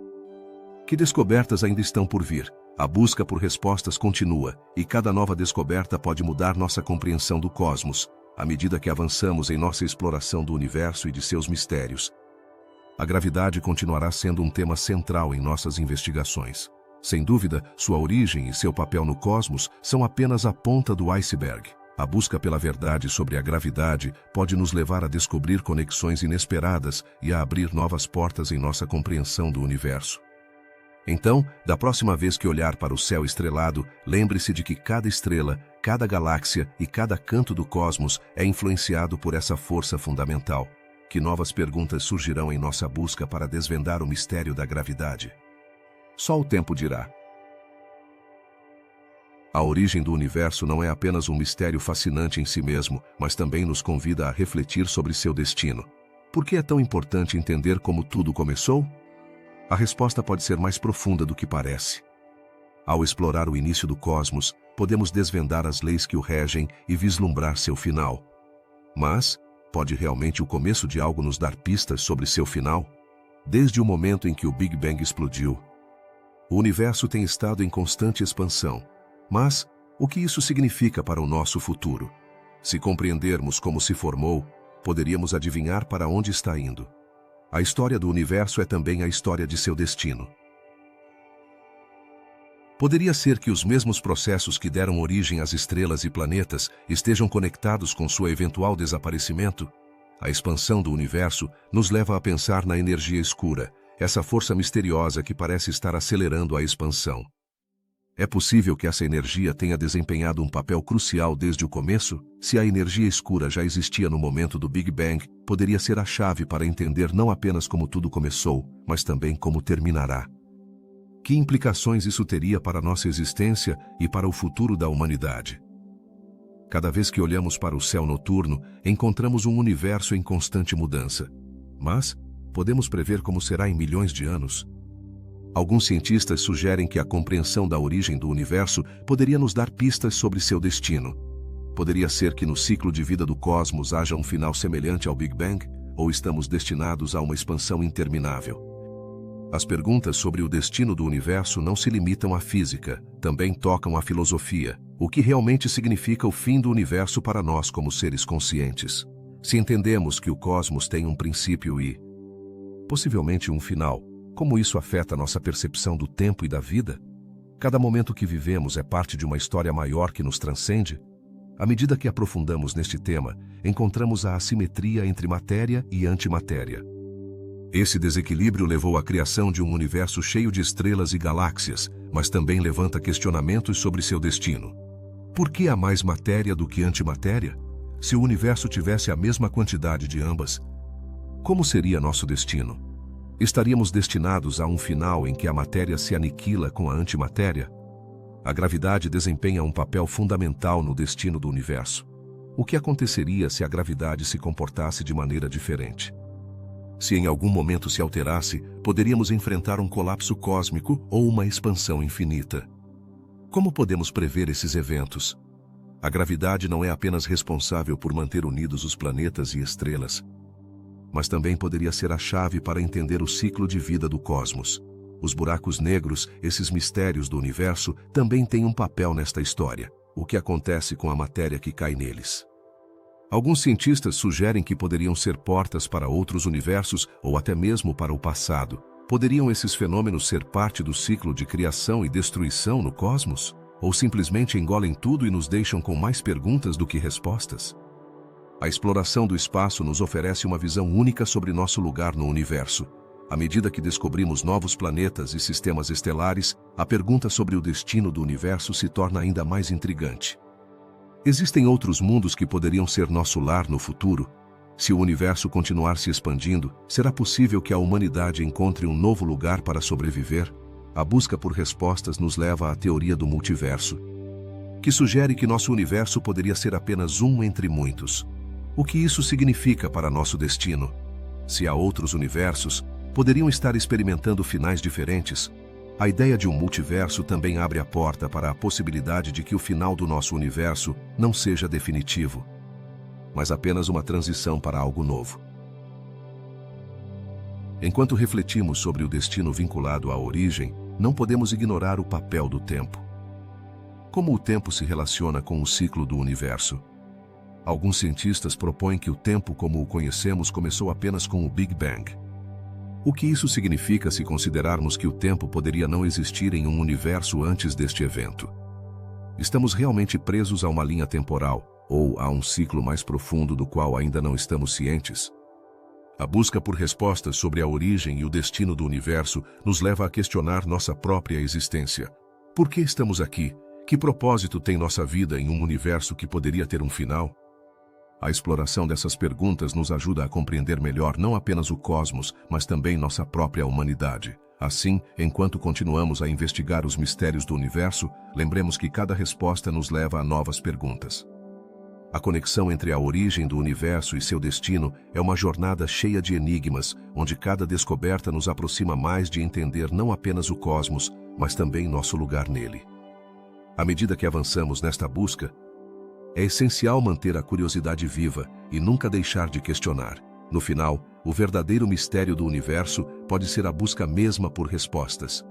Que descobertas ainda estão por vir? A busca por respostas continua, e cada nova descoberta pode mudar nossa compreensão do cosmos, à medida que avançamos em nossa exploração do universo e de seus mistérios. A gravidade continuará sendo um tema central em nossas investigações. Sem dúvida, sua origem e seu papel no cosmos são apenas a ponta do iceberg. A busca pela verdade sobre a gravidade pode nos levar a descobrir conexões inesperadas e a abrir novas portas em nossa compreensão do universo. Então, da próxima vez que olhar para o céu estrelado, lembre-se de que cada estrela, cada galáxia e cada canto do cosmos é influenciado por essa força fundamental. Que novas perguntas surgirão em nossa busca para desvendar o mistério da gravidade? Só o tempo dirá. A origem do universo não é apenas um mistério fascinante em si mesmo, mas também nos convida a refletir sobre seu destino. Por que é tão importante entender como tudo começou? A resposta pode ser mais profunda do que parece. Ao explorar o início do cosmos, podemos desvendar as leis que o regem e vislumbrar seu final. Mas, pode realmente o começo de algo nos dar pistas sobre seu final? Desde o momento em que o Big Bang explodiu, o universo tem estado em constante expansão. Mas, o que isso significa para o nosso futuro? Se compreendermos como se formou, poderíamos adivinhar para onde está indo. A história do universo é também a história de seu destino. Poderia ser que os mesmos processos que deram origem às estrelas e planetas estejam conectados com seu eventual desaparecimento? A expansão do universo nos leva a pensar na energia escura, essa força misteriosa que parece estar acelerando a expansão. É possível que essa energia tenha desempenhado um papel crucial desde o começo? Se a energia escura já existia no momento do Big Bang, poderia ser a chave para entender não apenas como tudo começou, mas também como terminará. Que implicações isso teria para nossa existência e para o futuro da humanidade? Cada vez que olhamos para o céu noturno, encontramos um universo em constante mudança. Mas, podemos prever como será em milhões de anos? Alguns cientistas sugerem que a compreensão da origem do universo poderia nos dar pistas sobre seu destino. Poderia ser que no ciclo de vida do cosmos haja um final semelhante ao Big Bang, ou estamos destinados a uma expansão interminável? As perguntas sobre o destino do universo não se limitam à física, também tocam à filosofia. O que realmente significa o fim do universo para nós como seres conscientes? Se entendemos que o cosmos tem um princípio e, possivelmente, um final, como isso afeta nossa percepção do tempo e da vida? Cada momento que vivemos é parte de uma história maior que nos transcende? À medida que aprofundamos neste tema, encontramos a assimetria entre matéria e antimatéria. Esse desequilíbrio levou à criação de um universo cheio de estrelas e galáxias, mas também levanta questionamentos sobre seu destino. Por que há mais matéria do que antimatéria? Se o universo tivesse a mesma quantidade de ambas, como seria nosso destino? Estaríamos destinados a um final em que a matéria se aniquila com a antimatéria? A gravidade desempenha um papel fundamental no destino do universo. O que aconteceria se a gravidade se comportasse de maneira diferente? Se em algum momento se alterasse, poderíamos enfrentar um colapso cósmico ou uma expansão infinita. Como podemos prever esses eventos? A gravidade não é apenas responsável por manter unidos os planetas e estrelas, mas também poderia ser a chave para entender o ciclo de vida do cosmos. Os buracos negros, esses mistérios do universo, também têm um papel nesta história. O que acontece com a matéria que cai neles? Alguns cientistas sugerem que poderiam ser portas para outros universos ou até mesmo para o passado. Poderiam esses fenômenos ser parte do ciclo de criação e destruição no cosmos? Ou simplesmente engolem tudo e nos deixam com mais perguntas do que respostas? A exploração do espaço nos oferece uma visão única sobre nosso lugar no universo. À medida que descobrimos novos planetas e sistemas estelares, a pergunta sobre o destino do universo se torna ainda mais intrigante. Existem outros mundos que poderiam ser nosso lar no futuro? Se o universo continuar se expandindo, será possível que a humanidade encontre um novo lugar para sobreviver? A busca por respostas nos leva à teoria do multiverso, que sugere que nosso universo poderia ser apenas um entre muitos. O que isso significa para nosso destino? Se há outros universos, poderiam estar experimentando finais diferentes. A ideia de um multiverso também abre a porta para a possibilidade de que o final do nosso universo não seja definitivo, mas apenas uma transição para algo novo. Enquanto refletimos sobre o destino vinculado à origem, não podemos ignorar o papel do tempo. Como o tempo se relaciona com o ciclo do universo? Alguns cientistas propõem que o tempo como o conhecemos começou apenas com o Big Bang. O que isso significa se considerarmos que o tempo poderia não existir em um universo antes deste evento? Estamos realmente presos a uma linha temporal, ou a um ciclo mais profundo do qual ainda não estamos cientes? A busca por respostas sobre a origem e o destino do universo nos leva a questionar nossa própria existência. Por que estamos aqui? Que propósito tem nossa vida em um universo que poderia ter um final? A exploração dessas perguntas nos ajuda a compreender melhor não apenas o cosmos, mas também nossa própria humanidade. Assim, enquanto continuamos a investigar os mistérios do universo, lembremos que cada resposta nos leva a novas perguntas. A conexão entre a origem do universo e seu destino é uma jornada cheia de enigmas, onde cada descoberta nos aproxima mais de entender não apenas o cosmos, mas também nosso lugar nele. À medida que avançamos nesta busca, é essencial manter a curiosidade viva e nunca deixar de questionar. No final, o verdadeiro mistério do universo pode ser a busca mesma por respostas.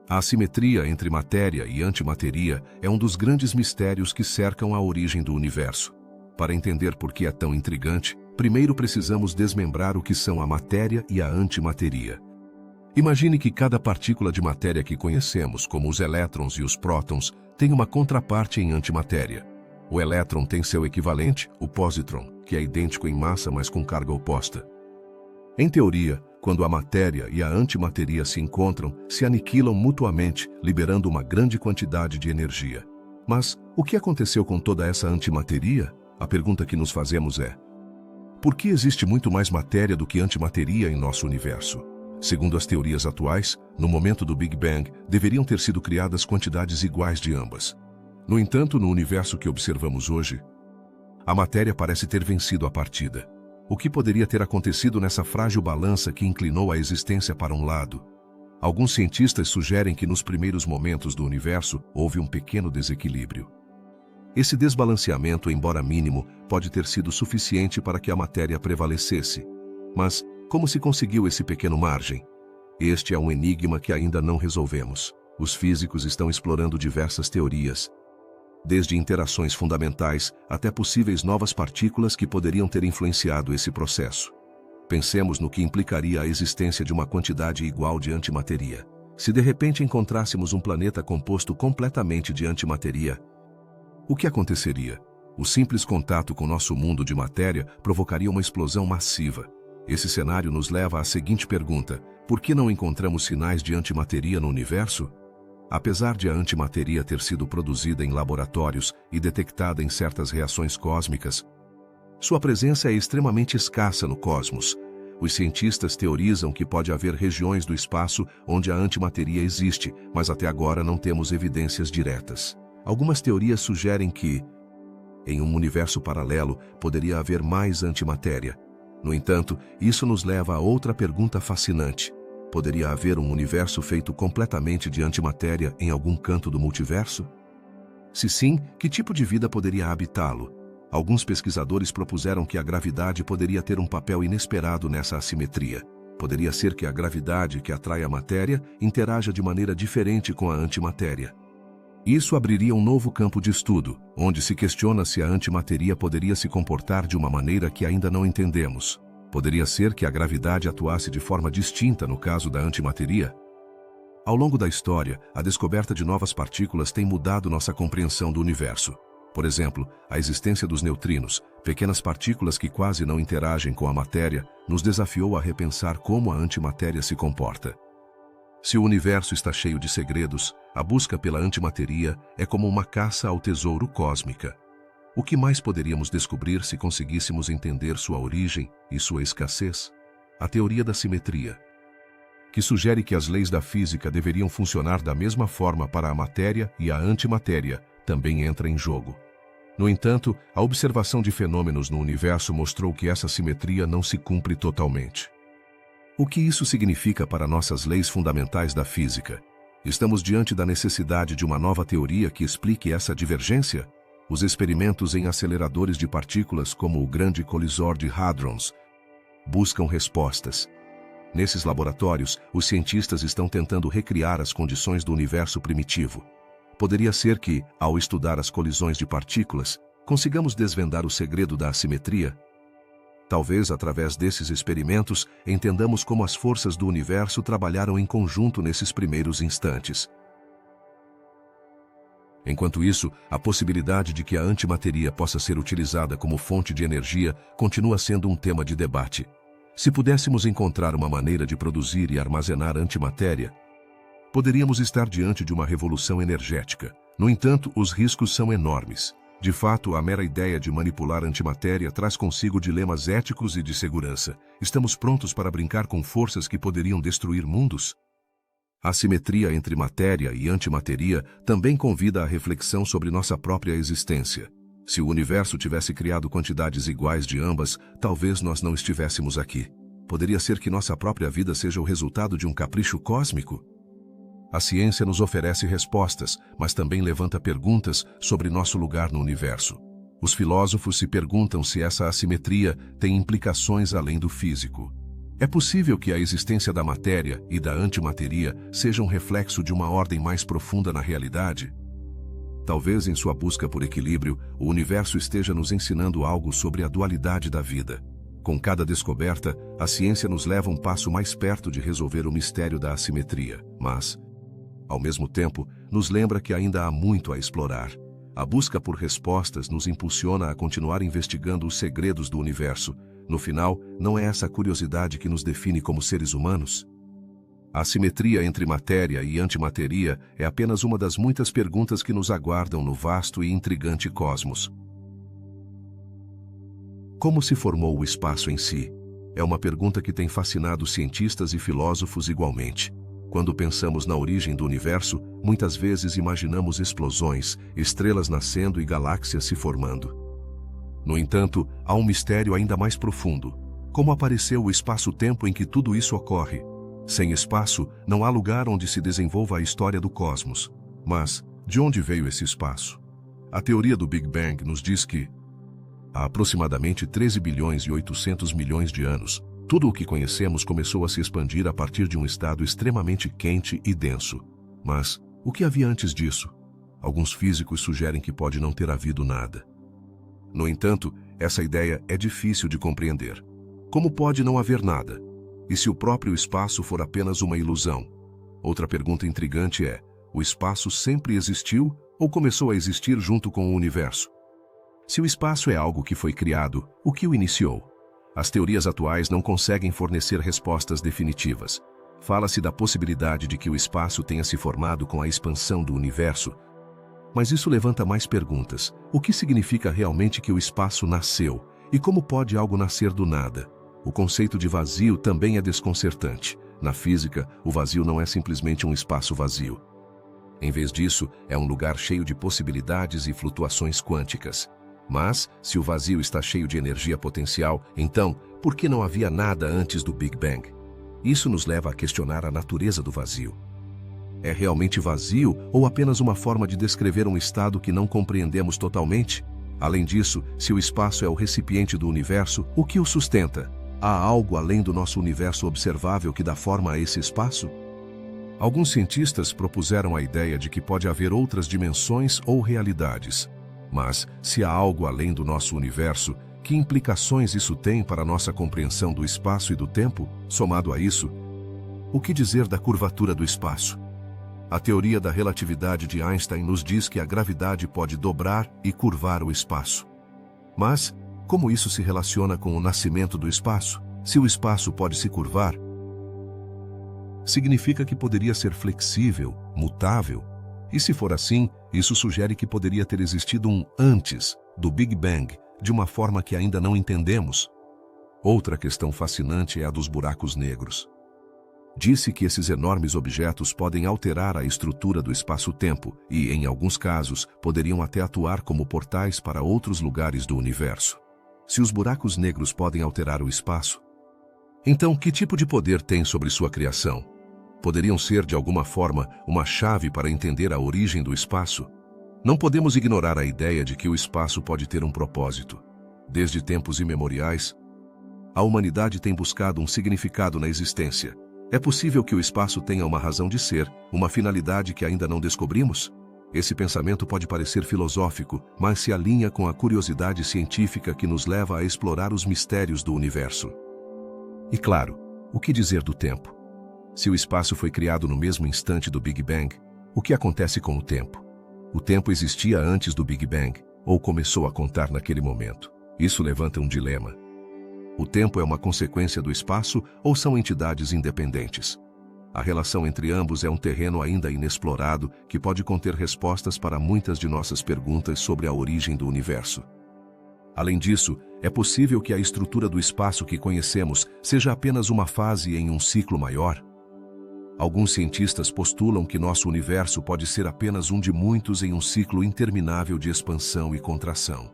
A assimetria entre matéria e antimateria é um dos grandes mistérios que cercam a origem do universo. Para entender por que é tão intrigante, primeiro precisamos desmembrar o que são a matéria e a antimateria. Imagine que cada partícula de matéria que conhecemos, como os elétrons e os prótons, tem uma contraparte em antimatéria. O elétron tem seu equivalente, o positron, que é idêntico em massa, mas com carga oposta. Em teoria, quando a matéria e a antimateria se encontram, se aniquilam mutuamente, liberando uma grande quantidade de energia. Mas o que aconteceu com toda essa antimateria? A pergunta que nos fazemos é: por que existe muito mais matéria do que antimateria em nosso universo? Segundo as teorias atuais, no momento do Big Bang, deveriam ter sido criadas quantidades iguais de ambas. No entanto, no universo que observamos hoje, a matéria parece ter vencido a partida. O que poderia ter acontecido nessa frágil balança que inclinou a existência para um lado? Alguns cientistas sugerem que nos primeiros momentos do universo houve um pequeno desequilíbrio. Esse desbalanceamento, embora mínimo, pode ter sido suficiente para que a matéria prevalecesse. Mas como se conseguiu esse pequeno margem? Este é um enigma que ainda não resolvemos. Os físicos estão explorando diversas teorias, desde interações fundamentais até possíveis novas partículas que poderiam ter influenciado esse processo. Pensemos no que implicaria a existência de uma quantidade igual de antimateria. Se de repente encontrássemos um planeta composto completamente de antimateria, o que aconteceria? O simples contato com nosso mundo de matéria provocaria uma explosão massiva. Esse cenário nos leva à seguinte pergunta: por que não encontramos sinais de antimateria no universo? Apesar de a antimateria ter sido produzida em laboratórios e detectada em certas reações cósmicas, sua presença é extremamente escassa no cosmos. Os cientistas teorizam que pode haver regiões do espaço onde a antimateria existe, mas até agora não temos evidências diretas. Algumas teorias sugerem que, em um universo paralelo, poderia haver mais antimatéria. No entanto, isso nos leva a outra pergunta fascinante: poderia haver um universo feito completamente de antimatéria em algum canto do multiverso? Se sim, que tipo de vida poderia habitá-lo? Alguns pesquisadores propuseram que a gravidade poderia ter um papel inesperado nessa assimetria. Poderia ser que a gravidade que atrai a matéria interaja de maneira diferente com a antimatéria. Isso abriria um novo campo de estudo, onde se questiona se a antimateria poderia se comportar de uma maneira que ainda não entendemos. Poderia ser que a gravidade atuasse de forma distinta no caso da antimateria? Ao longo da história, a descoberta de novas partículas tem mudado nossa compreensão do universo. Por exemplo, a existência dos neutrinos, pequenas partículas que quase não interagem com a matéria, nos desafiou a repensar como a antimatéria se comporta. Se o universo está cheio de segredos, a busca pela antimateria é como uma caça ao tesouro cósmica. O que mais poderíamos descobrir se conseguíssemos entender sua origem e sua escassez? A teoria da simetria, que sugere que as leis da física deveriam funcionar da mesma forma para a matéria e a antimatéria, também entra em jogo. No entanto, a observação de fenômenos no universo mostrou que essa simetria não se cumpre totalmente. O que isso significa para nossas leis fundamentais da física? Estamos diante da necessidade de uma nova teoria que explique essa divergência? Os experimentos em aceleradores de partículas, como o Grande Colisor de Hadrons, buscam respostas. Nesses laboratórios, os cientistas estão tentando recriar as condições do universo primitivo. Poderia ser que, ao estudar as colisões de partículas, consigamos desvendar o segredo da assimetria? Talvez, através desses experimentos, entendamos como as forças do universo trabalharam em conjunto nesses primeiros instantes. Enquanto isso, a possibilidade de que a antimateria possa ser utilizada como fonte de energia continua sendo um tema de debate. Se pudéssemos encontrar uma maneira de produzir e armazenar antimatéria, Poderíamos estar diante de uma revolução energética. No entanto, os riscos são enormes. De fato, a mera ideia de manipular antimatéria traz consigo dilemas éticos e de segurança. Estamos prontos para brincar com forças que poderiam destruir mundos? A simetria entre matéria e antimatéria também convida à reflexão sobre nossa própria existência. Se o universo tivesse criado quantidades iguais de ambas, talvez nós não estivéssemos aqui. Poderia ser que nossa própria vida seja o resultado de um capricho cósmico? A ciência nos oferece respostas, mas também levanta perguntas sobre nosso lugar no universo. Os filósofos se perguntam se essa assimetria tem implicações além do físico. É possível que a existência da matéria e da antimatéria seja um reflexo de uma ordem mais profunda na realidade? Talvez em sua busca por equilíbrio, o universo esteja nos ensinando algo sobre a dualidade da vida. Com cada descoberta, a ciência nos leva um passo mais perto de resolver o mistério da assimetria, mas, ao mesmo tempo, nos lembra que ainda há muito a explorar. A busca por respostas nos impulsiona a continuar investigando os segredos do universo. No final, não é essa curiosidade que nos define como seres humanos? A simetria entre matéria e antimatéria é apenas uma das muitas perguntas que nos aguardam no vasto e intrigante cosmos. Como se formou o espaço em si? É uma pergunta que tem fascinado cientistas e filósofos igualmente. Quando pensamos na origem do universo, muitas vezes imaginamos explosões, estrelas nascendo e galáxias se formando. No entanto, há um mistério ainda mais profundo. Como apareceu o espaço-tempo em que tudo isso ocorre? Sem espaço, não há lugar onde se desenvolva a história do cosmos. Mas, de onde veio esse espaço? A teoria do Big Bang nos diz que, há aproximadamente 13 bilhões e 800 milhões de anos, tudo o que conhecemos começou a se expandir a partir de um estado extremamente quente e denso. Mas, o que havia antes disso? Alguns físicos sugerem que pode não ter havido nada. No entanto, essa ideia é difícil de compreender. Como pode não haver nada? E se o próprio espaço for apenas uma ilusão? Outra pergunta intrigante é: o espaço sempre existiu ou começou a existir junto com o universo? Se o espaço é algo que foi criado, o que o iniciou? As teorias atuais não conseguem fornecer respostas definitivas. Fala-se da possibilidade de que o espaço tenha se formado com a expansão do universo. Mas isso levanta mais perguntas. O que significa realmente que o espaço nasceu? E como pode algo nascer do nada? O conceito de vazio também é desconcertante. Na física, o vazio não é simplesmente um espaço vazio. Em vez disso, é um lugar cheio de possibilidades e flutuações quânticas. Mas, se o vazio está cheio de energia potencial, então, por que não havia nada antes do Big Bang? Isso nos leva a questionar a natureza do vazio. É realmente vazio ou apenas uma forma de descrever um estado que não compreendemos totalmente? Além disso, se o espaço é o recipiente do universo, o que o sustenta? Há algo além do nosso universo observável que dá forma a esse espaço? Alguns cientistas propuseram a ideia de que pode haver outras dimensões ou realidades. Mas, se há algo além do nosso universo, que implicações isso tem para a nossa compreensão do espaço e do tempo? Somado a isso, o que dizer da curvatura do espaço? A teoria da relatividade de Einstein nos diz que a gravidade pode dobrar e curvar o espaço. Mas, como isso se relaciona com o nascimento do espaço? Se o espaço pode se curvar, significa que poderia ser flexível, mutável. E se for assim, isso sugere que poderia ter existido um antes do Big Bang, de uma forma que ainda não entendemos. Outra questão fascinante é a dos buracos negros. Disse que esses enormes objetos podem alterar a estrutura do espaço-tempo e, em alguns casos, poderiam até atuar como portais para outros lugares do universo. Se os buracos negros podem alterar o espaço, então que tipo de poder tem sobre sua criação? Poderiam ser, de alguma forma, uma chave para entender a origem do espaço? Não podemos ignorar a ideia de que o espaço pode ter um propósito. Desde tempos imemoriais, a humanidade tem buscado um significado na existência. É possível que o espaço tenha uma razão de ser, uma finalidade que ainda não descobrimos? Esse pensamento pode parecer filosófico, mas se alinha com a curiosidade científica que nos leva a explorar os mistérios do universo. E claro, o que dizer do tempo? Se o espaço foi criado no mesmo instante do Big Bang, o que acontece com o tempo? O tempo existia antes do Big Bang, ou começou a contar naquele momento? Isso levanta um dilema. O tempo é uma consequência do espaço ou são entidades independentes? A relação entre ambos é um terreno ainda inexplorado que pode conter respostas para muitas de nossas perguntas sobre a origem do universo. Além disso, é possível que a estrutura do espaço que conhecemos seja apenas uma fase em um ciclo maior. Alguns cientistas postulam que nosso universo pode ser apenas um de muitos em um ciclo interminável de expansão e contração.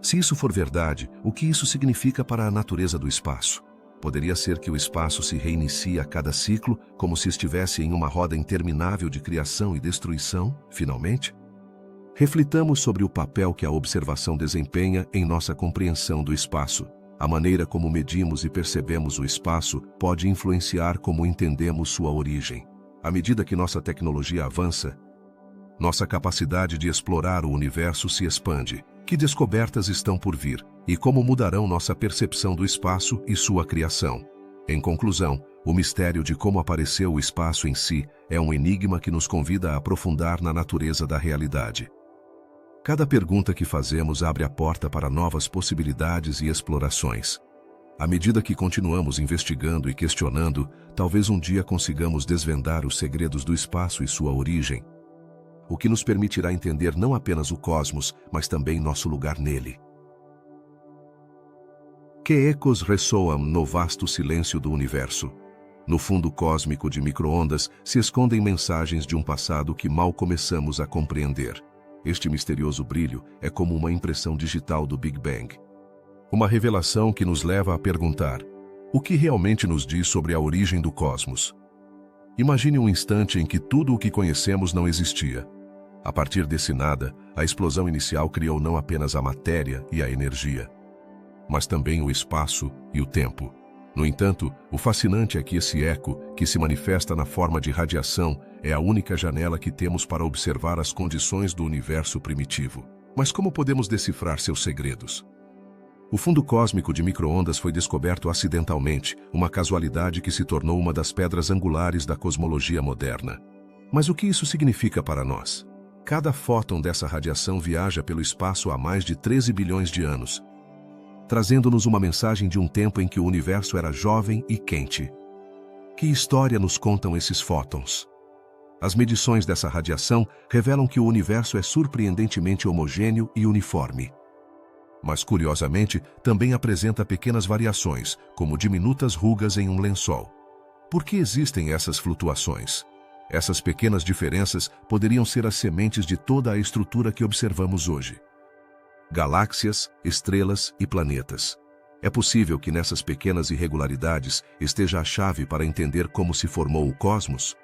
Se isso for verdade, o que isso significa para a natureza do espaço? Poderia ser que o espaço se reinicie a cada ciclo, como se estivesse em uma roda interminável de criação e destruição, finalmente? Reflitamos sobre o papel que a observação desempenha em nossa compreensão do espaço. A maneira como medimos e percebemos o espaço pode influenciar como entendemos sua origem. À medida que nossa tecnologia avança, nossa capacidade de explorar o universo se expande. Que descobertas estão por vir e como mudarão nossa percepção do espaço e sua criação? Em conclusão, o mistério de como apareceu o espaço em si é um enigma que nos convida a aprofundar na natureza da realidade. Cada pergunta que fazemos abre a porta para novas possibilidades e explorações. À medida que continuamos investigando e questionando, talvez um dia consigamos desvendar os segredos do espaço e sua origem, o que nos permitirá entender não apenas o cosmos, mas também nosso lugar nele. Que ecos ressoam no vasto silêncio do universo? No fundo cósmico de micro-ondas se escondem mensagens de um passado que mal começamos a compreender. Este misterioso brilho é como uma impressão digital do Big Bang. Uma revelação que nos leva a perguntar: o que realmente nos diz sobre a origem do cosmos? Imagine um instante em que tudo o que conhecemos não existia. A partir desse nada, a explosão inicial criou não apenas a matéria e a energia, mas também o espaço e o tempo. No entanto, o fascinante é que esse eco, que se manifesta na forma de radiação, é a única janela que temos para observar as condições do universo primitivo. Mas como podemos decifrar seus segredos? O fundo cósmico de micro-ondas foi descoberto acidentalmente, uma casualidade que se tornou uma das pedras angulares da cosmologia moderna. Mas o que isso significa para nós? Cada fóton dessa radiação viaja pelo espaço há mais de 13 bilhões de anos, trazendo-nos uma mensagem de um tempo em que o universo era jovem e quente. Que história nos contam esses fótons? As medições dessa radiação revelam que o universo é surpreendentemente homogêneo e uniforme. Mas, curiosamente, também apresenta pequenas variações, como diminutas rugas em um lençol. Por que existem essas flutuações? Essas pequenas diferenças poderiam ser as sementes de toda a estrutura que observamos hoje. Galáxias, estrelas e planetas. É possível que nessas pequenas irregularidades esteja a chave para entender como se formou o cosmos?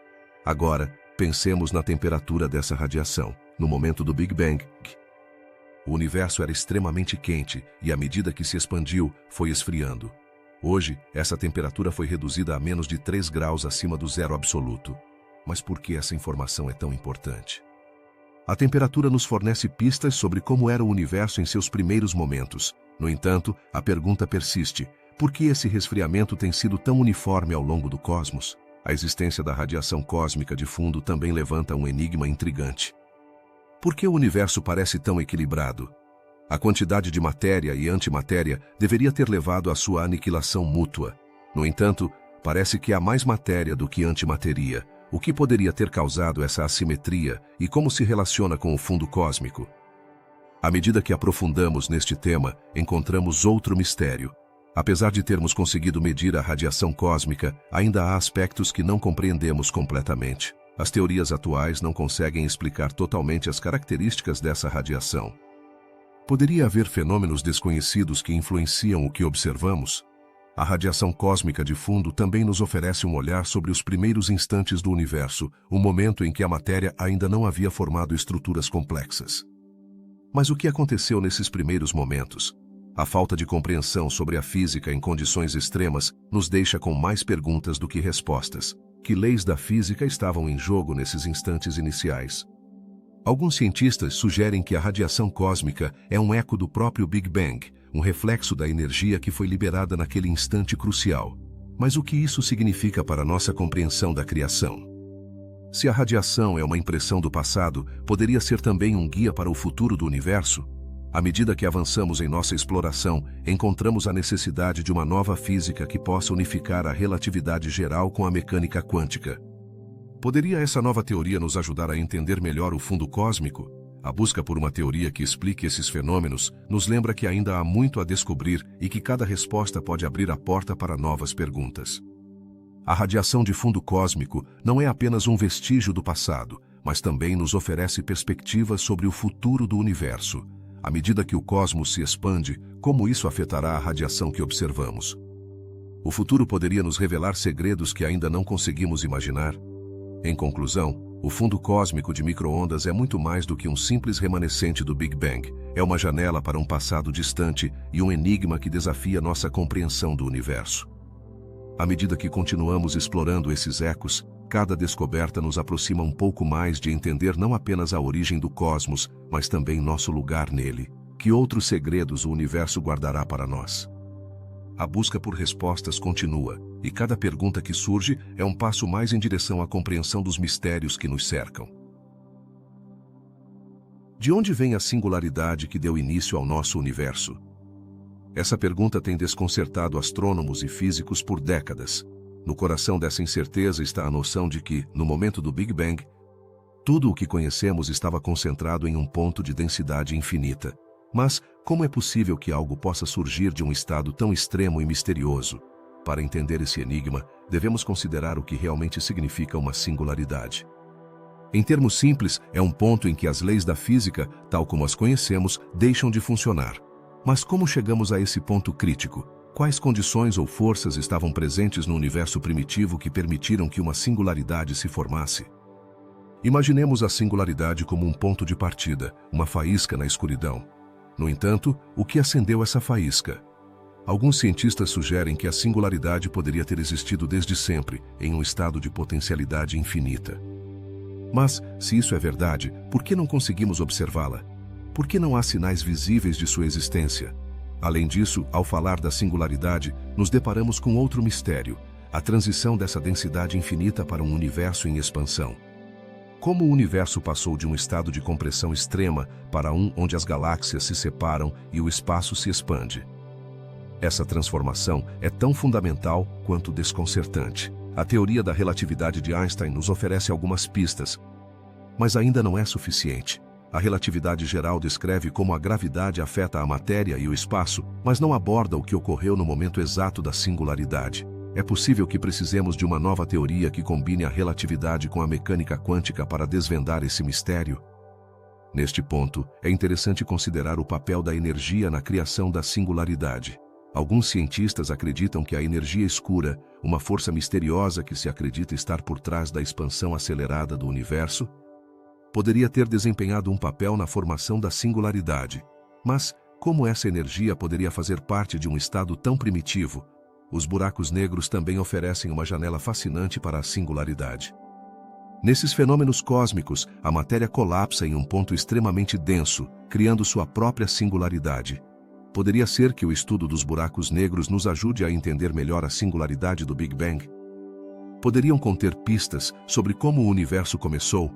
Agora, pensemos na temperatura dessa radiação. No momento do Big Bang, o universo era extremamente quente e, à medida que se expandiu, foi esfriando. Hoje, essa temperatura foi reduzida a menos de 3 graus acima do zero absoluto. Mas por que essa informação é tão importante? A temperatura nos fornece pistas sobre como era o universo em seus primeiros momentos. No entanto, a pergunta persiste: por que esse resfriamento tem sido tão uniforme ao longo do cosmos? A existência da radiação cósmica de fundo também levanta um enigma intrigante. Por que o universo parece tão equilibrado? A quantidade de matéria e antimatéria deveria ter levado à sua aniquilação mútua. No entanto, parece que há mais matéria do que antimateria. O que poderia ter causado essa assimetria e como se relaciona com o fundo cósmico? À medida que aprofundamos neste tema, encontramos outro mistério. Apesar de termos conseguido medir a radiação cósmica, ainda há aspectos que não compreendemos completamente. As teorias atuais não conseguem explicar totalmente as características dessa radiação. Poderia haver fenômenos desconhecidos que influenciam o que observamos? A radiação cósmica de fundo também nos oferece um olhar sobre os primeiros instantes do universo, um momento em que a matéria ainda não havia formado estruturas complexas. Mas o que aconteceu nesses primeiros momentos? A falta de compreensão sobre a física em condições extremas nos deixa com mais perguntas do que respostas. Que leis da física estavam em jogo nesses instantes iniciais? Alguns cientistas sugerem que a radiação cósmica é um eco do próprio Big Bang, um reflexo da energia que foi liberada naquele instante crucial. Mas o que isso significa para nossa compreensão da criação? Se a radiação é uma impressão do passado, poderia ser também um guia para o futuro do universo? À medida que avançamos em nossa exploração, encontramos a necessidade de uma nova física que possa unificar a relatividade geral com a mecânica quântica. Poderia essa nova teoria nos ajudar a entender melhor o fundo cósmico? A busca por uma teoria que explique esses fenômenos nos lembra que ainda há muito a descobrir e que cada resposta pode abrir a porta para novas perguntas. A radiação de fundo cósmico não é apenas um vestígio do passado, mas também nos oferece perspectivas sobre o futuro do universo. À medida que o cosmos se expande, como isso afetará a radiação que observamos? O futuro poderia nos revelar segredos que ainda não conseguimos imaginar? Em conclusão, o fundo cósmico de micro-ondas é muito mais do que um simples remanescente do Big Bang. É uma janela para um passado distante e um enigma que desafia nossa compreensão do universo. À medida que continuamos explorando esses ecos, cada descoberta nos aproxima um pouco mais de entender não apenas a origem do cosmos, mas também nosso lugar nele. Que outros segredos o universo guardará para nós? A busca por respostas continua, e cada pergunta que surge é um passo mais em direção à compreensão dos mistérios que nos cercam. De onde vem a singularidade que deu início ao nosso universo? Essa pergunta tem desconcertado astrônomos e físicos por décadas. No coração dessa incerteza está a noção de que, no momento do Big Bang, tudo o que conhecemos estava concentrado em um ponto de densidade infinita. Mas, como é possível que algo possa surgir de um estado tão extremo e misterioso? Para entender esse enigma, devemos considerar o que realmente significa uma singularidade. Em termos simples, é um ponto em que as leis da física, tal como as conhecemos, deixam de funcionar. Mas como chegamos a esse ponto crítico? Quais condições ou forças estavam presentes no universo primitivo que permitiram que uma singularidade se formasse? Imaginemos a singularidade como um ponto de partida, uma faísca na escuridão. No entanto, o que acendeu essa faísca? Alguns cientistas sugerem que a singularidade poderia ter existido desde sempre, em um estado de potencialidade infinita. Mas, se isso é verdade, por que não conseguimos observá-la? Por que não há sinais visíveis de sua existência? Além disso, ao falar da singularidade, nos deparamos com outro mistério, a transição dessa densidade infinita para um universo em expansão. Como o universo passou de um estado de compressão extrema para um onde as galáxias se separam e o espaço se expande? Essa transformação é tão fundamental quanto desconcertante. A teoria da relatividade de Einstein nos oferece algumas pistas, mas ainda não é suficiente. A relatividade geral descreve como a gravidade afeta a matéria e o espaço, mas não aborda o que ocorreu no momento exato da singularidade. É possível que precisemos de uma nova teoria que combine a relatividade com a mecânica quântica para desvendar esse mistério? Neste ponto, é interessante considerar o papel da energia na criação da singularidade. Alguns cientistas acreditam que a energia escura, uma força misteriosa que se acredita estar por trás da expansão acelerada do universo, poderia ter desempenhado um papel na formação da singularidade. Mas, como essa energia poderia fazer parte de um estado tão primitivo? Os buracos negros também oferecem uma janela fascinante para a singularidade. Nesses fenômenos cósmicos, a matéria colapsa em um ponto extremamente denso, criando sua própria singularidade. Poderia ser que o estudo dos buracos negros nos ajude a entender melhor a singularidade do Big Bang? Poderiam conter pistas sobre como o universo começou?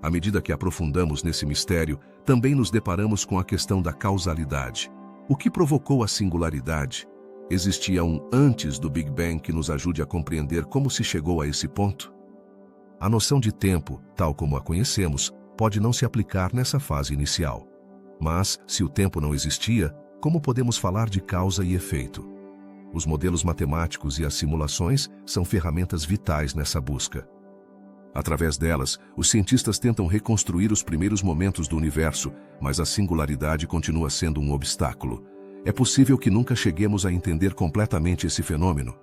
À medida que aprofundamos nesse mistério, também nos deparamos com a questão da causalidade. O que provocou a singularidade? Existia um antes do Big Bang que nos ajude a compreender como se chegou a esse ponto? A noção de tempo, tal como a conhecemos, pode não se aplicar nessa fase inicial. Mas, se o tempo não existia, como podemos falar de causa e efeito? Os modelos matemáticos e as simulações são ferramentas vitais nessa busca. Através delas, os cientistas tentam reconstruir os primeiros momentos do universo, mas a singularidade continua sendo um obstáculo. É possível que nunca cheguemos a entender completamente esse fenômeno.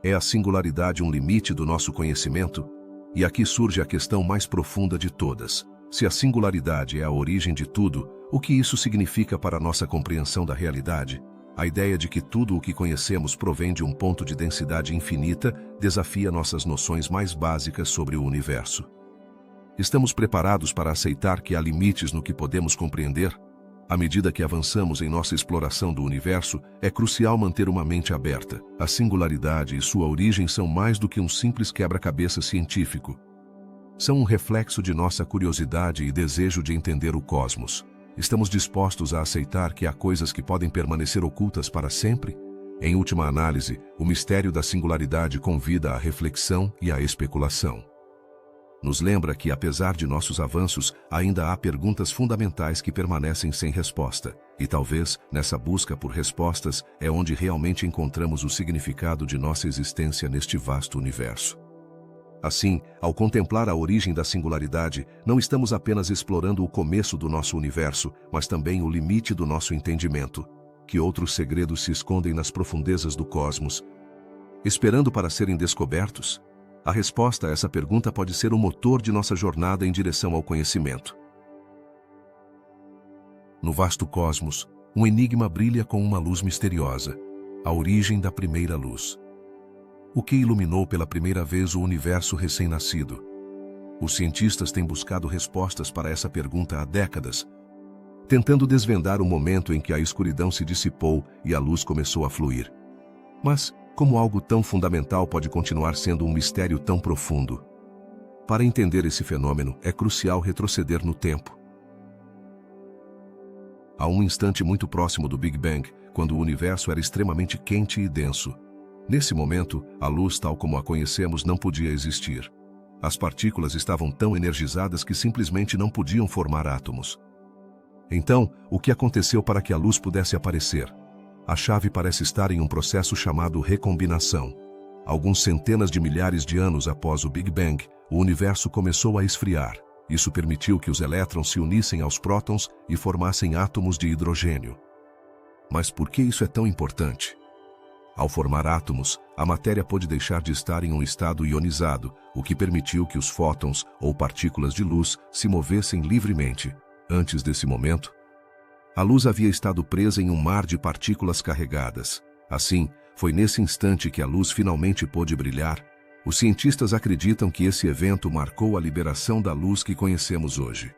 É a singularidade um limite do nosso conhecimento? E aqui surge a questão mais profunda de todas. Se a singularidade é a origem de tudo, o que isso significa para a nossa compreensão da realidade? A ideia de que tudo o que conhecemos provém de um ponto de densidade infinita desafia nossas noções mais básicas sobre o universo. Estamos preparados para aceitar que há limites no que podemos compreender? À medida que avançamos em nossa exploração do universo, é crucial manter uma mente aberta. A singularidade e sua origem são mais do que um simples quebra-cabeça científico. São um reflexo de nossa curiosidade e desejo de entender o cosmos. estamos dispostos a aceitar que há coisas que podem permanecer ocultas para sempre? Em última análise, o mistério da singularidade convida à reflexão e à especulação. Nos lembra que, apesar de nossos avanços, ainda há perguntas fundamentais que permanecem sem resposta. E talvez, nessa busca por respostas, é onde realmente encontramos o significado de nossa existência neste vasto universo. Assim, ao contemplar a origem da singularidade, não estamos apenas explorando o começo do nosso universo, mas também o limite do nosso entendimento. Que outros segredos se escondem nas profundezas do cosmos, esperando para serem descobertos? A resposta a essa pergunta pode ser o motor de nossa jornada em direção ao conhecimento. No vasto cosmos, um enigma brilha com uma luz misteriosa, a origem da primeira luz. O que iluminou pela primeira vez o universo recém-nascido? Os cientistas têm buscado respostas para essa pergunta há décadas, tentando desvendar o momento em que a escuridão se dissipou e a luz começou a fluir. Mas, como algo tão fundamental pode continuar sendo um mistério tão profundo? Para entender esse fenômeno, é crucial retroceder no tempo. A um instante muito próximo do Big Bang, quando o universo era extremamente quente e denso. Nesse momento, a luz tal como a conhecemos não podia existir. As partículas estavam tão energizadas que simplesmente não podiam formar átomos. Então, o que aconteceu para que a luz pudesse aparecer? A chave parece estar em um processo chamado recombinação. Alguns centenas de milhares de anos após o Big Bang, o universo começou a esfriar. Isso permitiu que os elétrons se unissem aos prótons e formassem átomos de hidrogênio. Mas por que isso é tão importante? Ao formar átomos, a matéria pôde deixar de estar em um estado ionizado, o que permitiu que os fótons, ou partículas de luz, se movessem livremente. Antes desse momento, a luz havia estado presa em um mar de partículas carregadas. Assim, foi nesse instante que a luz finalmente pôde brilhar. Os cientistas acreditam que esse evento marcou a liberação da luz que conhecemos hoje.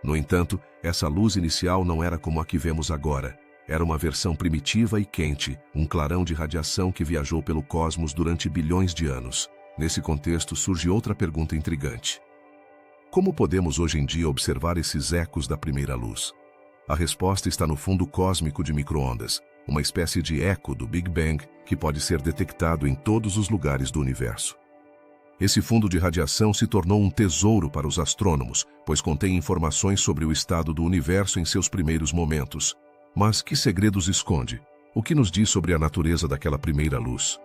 No entanto, essa luz inicial não era como a que vemos agora. Era uma versão primitiva e quente, um clarão de radiação que viajou pelo cosmos durante bilhões de anos. Nesse contexto surge outra pergunta intrigante. Como podemos hoje em dia observar esses ecos da primeira luz? A resposta está no fundo cósmico de micro-ondas, uma espécie de eco do Big Bang que pode ser detectado em todos os lugares do universo. Esse fundo de radiação se tornou um tesouro para os astrônomos, pois contém informações sobre o estado do universo em seus primeiros momentos. Mas que segredos esconde? O que nos diz sobre a natureza daquela primeira luz?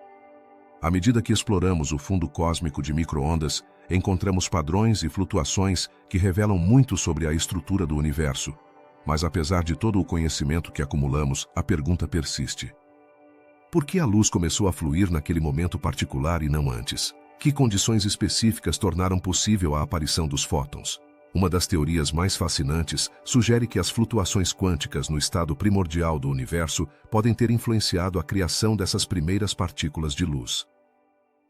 À medida que exploramos o fundo cósmico de micro-ondas, encontramos padrões e flutuações que revelam muito sobre a estrutura do universo. Mas apesar de todo o conhecimento que acumulamos, a pergunta persiste. Por que a luz começou a fluir naquele momento particular e não antes? Que condições específicas tornaram possível a aparição dos fótons? Uma das teorias mais fascinantes sugere que as flutuações quânticas no estado primordial do universo podem ter influenciado a criação dessas primeiras partículas de luz.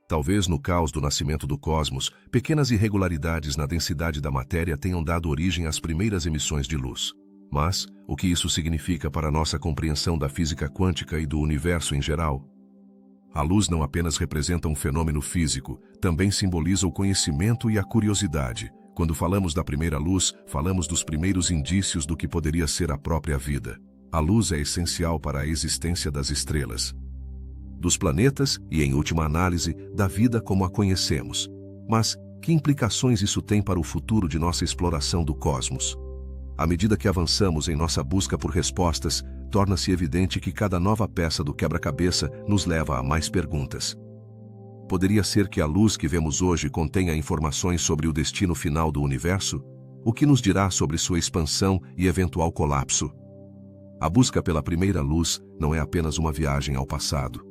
Talvez no caos do nascimento do cosmos, pequenas irregularidades na densidade da matéria tenham dado origem às primeiras emissões de luz. Mas, o que isso significa para a nossa compreensão da física quântica e do universo em geral? A luz não apenas representa um fenômeno físico, também simboliza o conhecimento e a curiosidade. Quando falamos da primeira luz, falamos dos primeiros indícios do que poderia ser a própria vida. A luz é essencial para a existência das estrelas, dos planetas e, em última análise, da vida como a conhecemos. Mas, que implicações isso tem para o futuro de nossa exploração do cosmos? À medida que avançamos em nossa busca por respostas, torna-se evidente que cada nova peça do quebra-cabeça nos leva a mais perguntas. Poderia ser que a luz que vemos hoje contenha informações sobre o destino final do universo? O que nos dirá sobre sua expansão e eventual colapso? A busca pela primeira luz não é apenas uma viagem ao passado,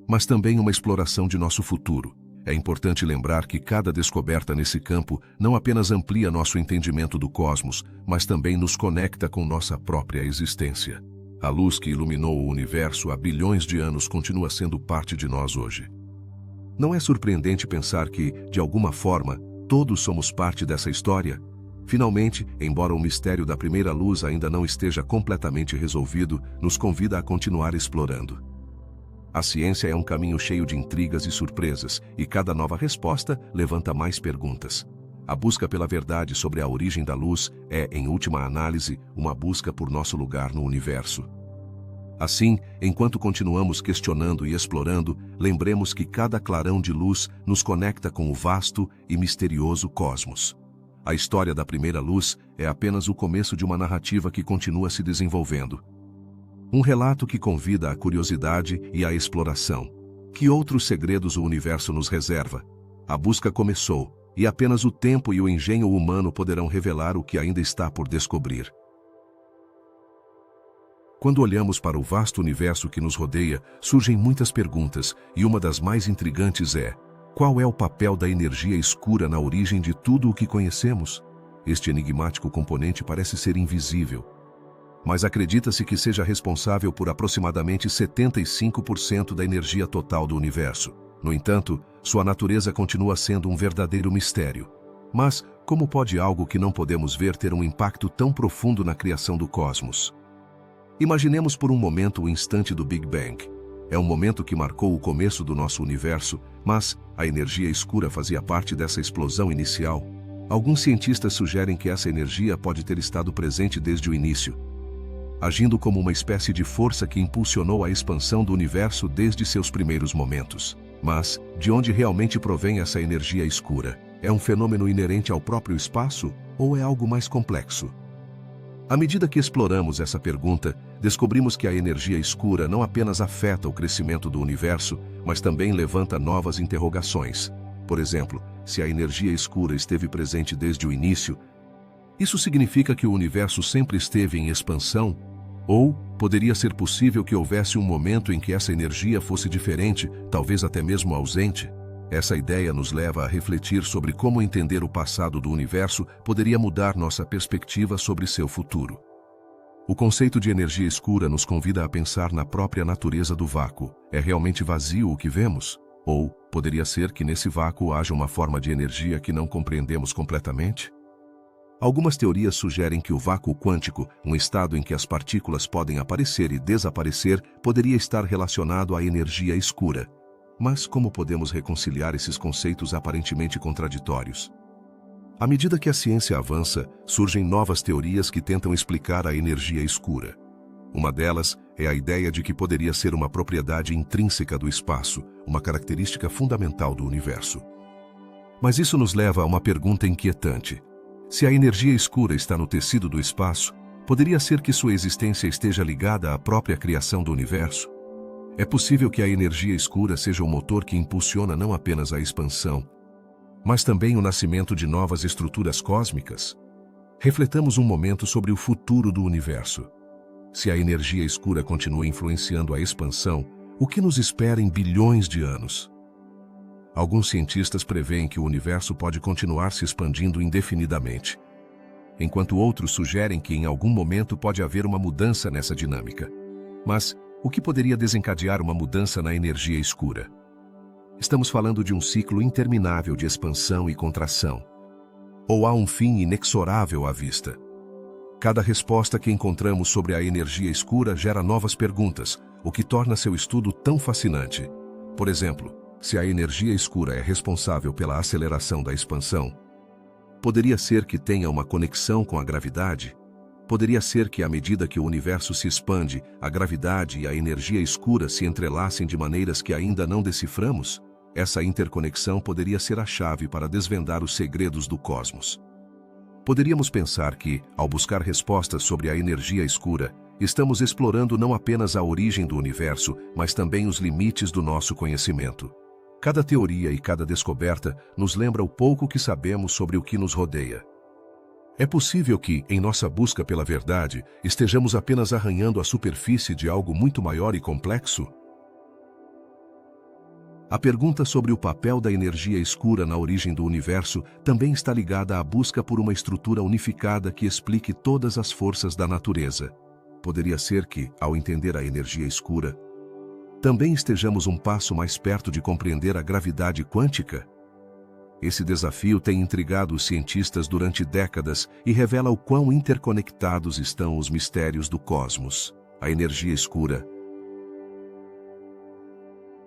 mas também uma exploração de nosso futuro. É importante lembrar que cada descoberta nesse campo não apenas amplia nosso entendimento do cosmos, mas também nos conecta com nossa própria existência. A luz que iluminou o universo há bilhões de anos continua sendo parte de nós hoje. Não é surpreendente pensar que, de alguma forma, todos somos parte dessa história? Finalmente, embora o mistério da primeira luz ainda não esteja completamente resolvido, nos convida a continuar explorando. A ciência é um caminho cheio de intrigas e surpresas, e cada nova resposta levanta mais perguntas. A busca pela verdade sobre a origem da luz é, em última análise, uma busca por nosso lugar no universo. Assim, enquanto continuamos questionando e explorando, lembremos que cada clarão de luz nos conecta com o vasto e misterioso cosmos. A história da primeira luz é apenas o começo de uma narrativa que continua se desenvolvendo. Um relato que convida à curiosidade e à exploração. Que outros segredos o universo nos reserva? A busca começou, e apenas o tempo e o engenho humano poderão revelar o que ainda está por descobrir. Quando olhamos para o vasto universo que nos rodeia, surgem muitas perguntas, e uma das mais intrigantes é: qual é o papel da energia escura na origem de tudo o que conhecemos? Este enigmático componente parece ser invisível, mas acredita-se que seja responsável por aproximadamente 75% da energia total do universo. No entanto, sua natureza continua sendo um verdadeiro mistério. Mas, como pode algo que não podemos ver ter um impacto tão profundo na criação do cosmos? Imaginemos por um momento o instante do Big Bang. É um momento que marcou o começo do nosso universo, mas a energia escura fazia parte dessa explosão inicial. Alguns cientistas sugerem que essa energia pode ter estado presente desde o início, agindo como uma espécie de força que impulsionou a expansão do universo desde seus primeiros momentos. Mas, de onde realmente provém essa energia escura? É um fenômeno inerente ao próprio espaço ou é algo mais complexo? À medida que exploramos essa pergunta, descobrimos que a energia escura não apenas afeta o crescimento do universo, mas também levanta novas interrogações. Por exemplo, se a energia escura esteve presente desde o início, isso significa que o universo sempre esteve em expansão? Ou poderia ser possível que houvesse um momento em que essa energia fosse diferente, talvez até mesmo ausente? Essa ideia nos leva a refletir sobre como entender o passado do universo poderia mudar nossa perspectiva sobre seu futuro. O conceito de energia escura nos convida a pensar na própria natureza do vácuo. É realmente vazio o que vemos? Ou poderia ser que nesse vácuo haja uma forma de energia que não compreendemos completamente? Algumas teorias sugerem que o vácuo quântico, um estado em que as partículas podem aparecer e desaparecer, poderia estar relacionado à energia escura. Mas como podemos reconciliar esses conceitos aparentemente contraditórios? À medida que a ciência avança, surgem novas teorias que tentam explicar a energia escura. Uma delas é a ideia de que poderia ser uma propriedade intrínseca do espaço, uma característica fundamental do universo. Mas isso nos leva a uma pergunta inquietante. Se a energia escura está no tecido do espaço, poderia ser que sua existência esteja ligada à própria criação do universo? É possível que a energia escura seja o motor que impulsiona não apenas a expansão, mas também o nascimento de novas estruturas cósmicas? Refletamos um momento sobre o futuro do universo. Se a energia escura continua influenciando a expansão, o que nos espera em bilhões de anos? Alguns cientistas preveem que o universo pode continuar se expandindo indefinidamente, enquanto outros sugerem que em algum momento pode haver uma mudança nessa dinâmica. Mas o que poderia desencadear uma mudança na energia escura? Estamos falando de um ciclo interminável de expansão e contração. Ou há um fim inexorável à vista? Cada resposta que encontramos sobre a energia escura gera novas perguntas, o que torna seu estudo tão fascinante. Por exemplo, se a energia escura é responsável pela aceleração da expansão, poderia ser que tenha uma conexão com a gravidade? Poderia ser que, à medida que o universo se expande, a gravidade e a energia escura se entrelacem de maneiras que ainda não deciframos? Essa interconexão poderia ser a chave para desvendar os segredos do cosmos. Poderíamos pensar que, ao buscar respostas sobre a energia escura, estamos explorando não apenas a origem do universo, mas também os limites do nosso conhecimento. Cada teoria e cada descoberta nos lembra o pouco que sabemos sobre o que nos rodeia. É possível que, em nossa busca pela verdade, estejamos apenas arranhando a superfície de algo muito maior e complexo? A pergunta sobre o papel da energia escura na origem do universo também está ligada à busca por uma estrutura unificada que explique todas as forças da natureza. Poderia ser que, ao entender a energia escura, também estejamos um passo mais perto de compreender a gravidade quântica? Esse desafio tem intrigado os cientistas durante décadas e revela o quão interconectados estão os mistérios do cosmos. A energia escura,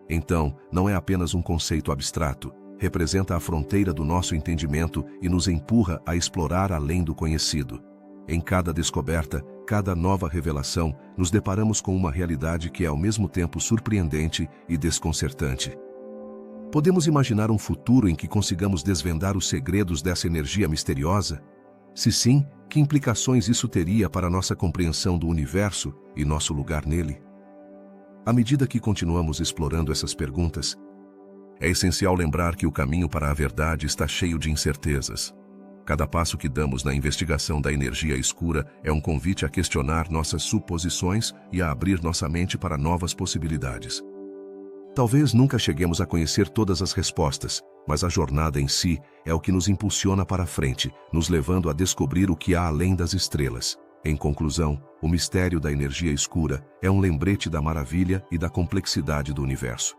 então, não é apenas um conceito abstrato, representa a fronteira do nosso entendimento e nos empurra a explorar além do conhecido. Em cada descoberta, cada nova revelação, nos deparamos com uma realidade que é ao mesmo tempo surpreendente e desconcertante. Podemos imaginar um futuro em que consigamos desvendar os segredos dessa energia misteriosa? Se sim, que implicações isso teria para nossa compreensão do universo e nosso lugar nele? À medida que continuamos explorando essas perguntas, é essencial lembrar que o caminho para a verdade está cheio de incertezas. Cada passo que damos na investigação da energia escura é um convite a questionar nossas suposições e a abrir nossa mente para novas possibilidades. Talvez nunca cheguemos a conhecer todas as respostas, mas a jornada em si é o que nos impulsiona para a frente, nos levando a descobrir o que há além das estrelas. Em conclusão, o mistério da energia escura é um lembrete da maravilha e da complexidade do universo.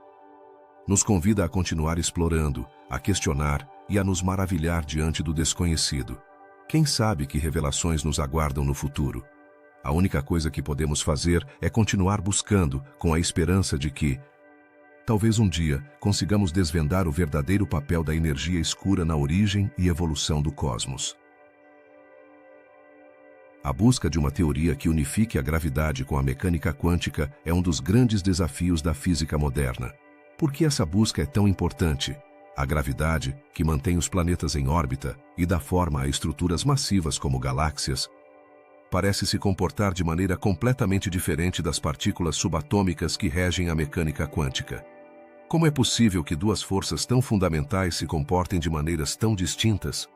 Nos convida a continuar explorando, a questionar e a nos maravilhar diante do desconhecido. Quem sabe que revelações nos aguardam no futuro? A única coisa que podemos fazer é continuar buscando, com a esperança de que, talvez um dia, consigamos desvendar o verdadeiro papel da energia escura na origem e evolução do cosmos. A busca de uma teoria que unifique a gravidade com a mecânica quântica é um dos grandes desafios da física moderna. Por que essa busca é tão importante? A gravidade, que mantém os planetas em órbita e dá forma a estruturas massivas como galáxias, parece se comportar de maneira completamente diferente das partículas subatômicas que regem a mecânica quântica. Como é possível que duas forças tão fundamentais se comportem de maneiras tão distintas?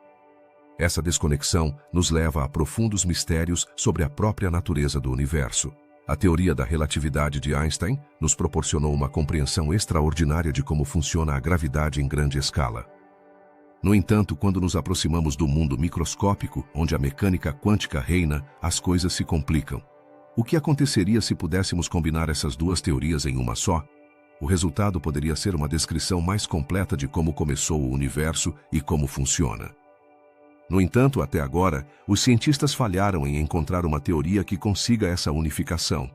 Essa desconexão nos leva a profundos mistérios sobre a própria natureza do universo. A teoria da relatividade de Einstein nos proporcionou uma compreensão extraordinária de como funciona a gravidade em grande escala. No entanto, quando nos aproximamos do mundo microscópico, onde a mecânica quântica reina, as coisas se complicam. O que aconteceria se pudéssemos combinar essas duas teorias em uma só? O resultado poderia ser uma descrição mais completa de como começou o universo e como funciona. No entanto, até agora, os cientistas falharam em encontrar uma teoria que consiga essa unificação.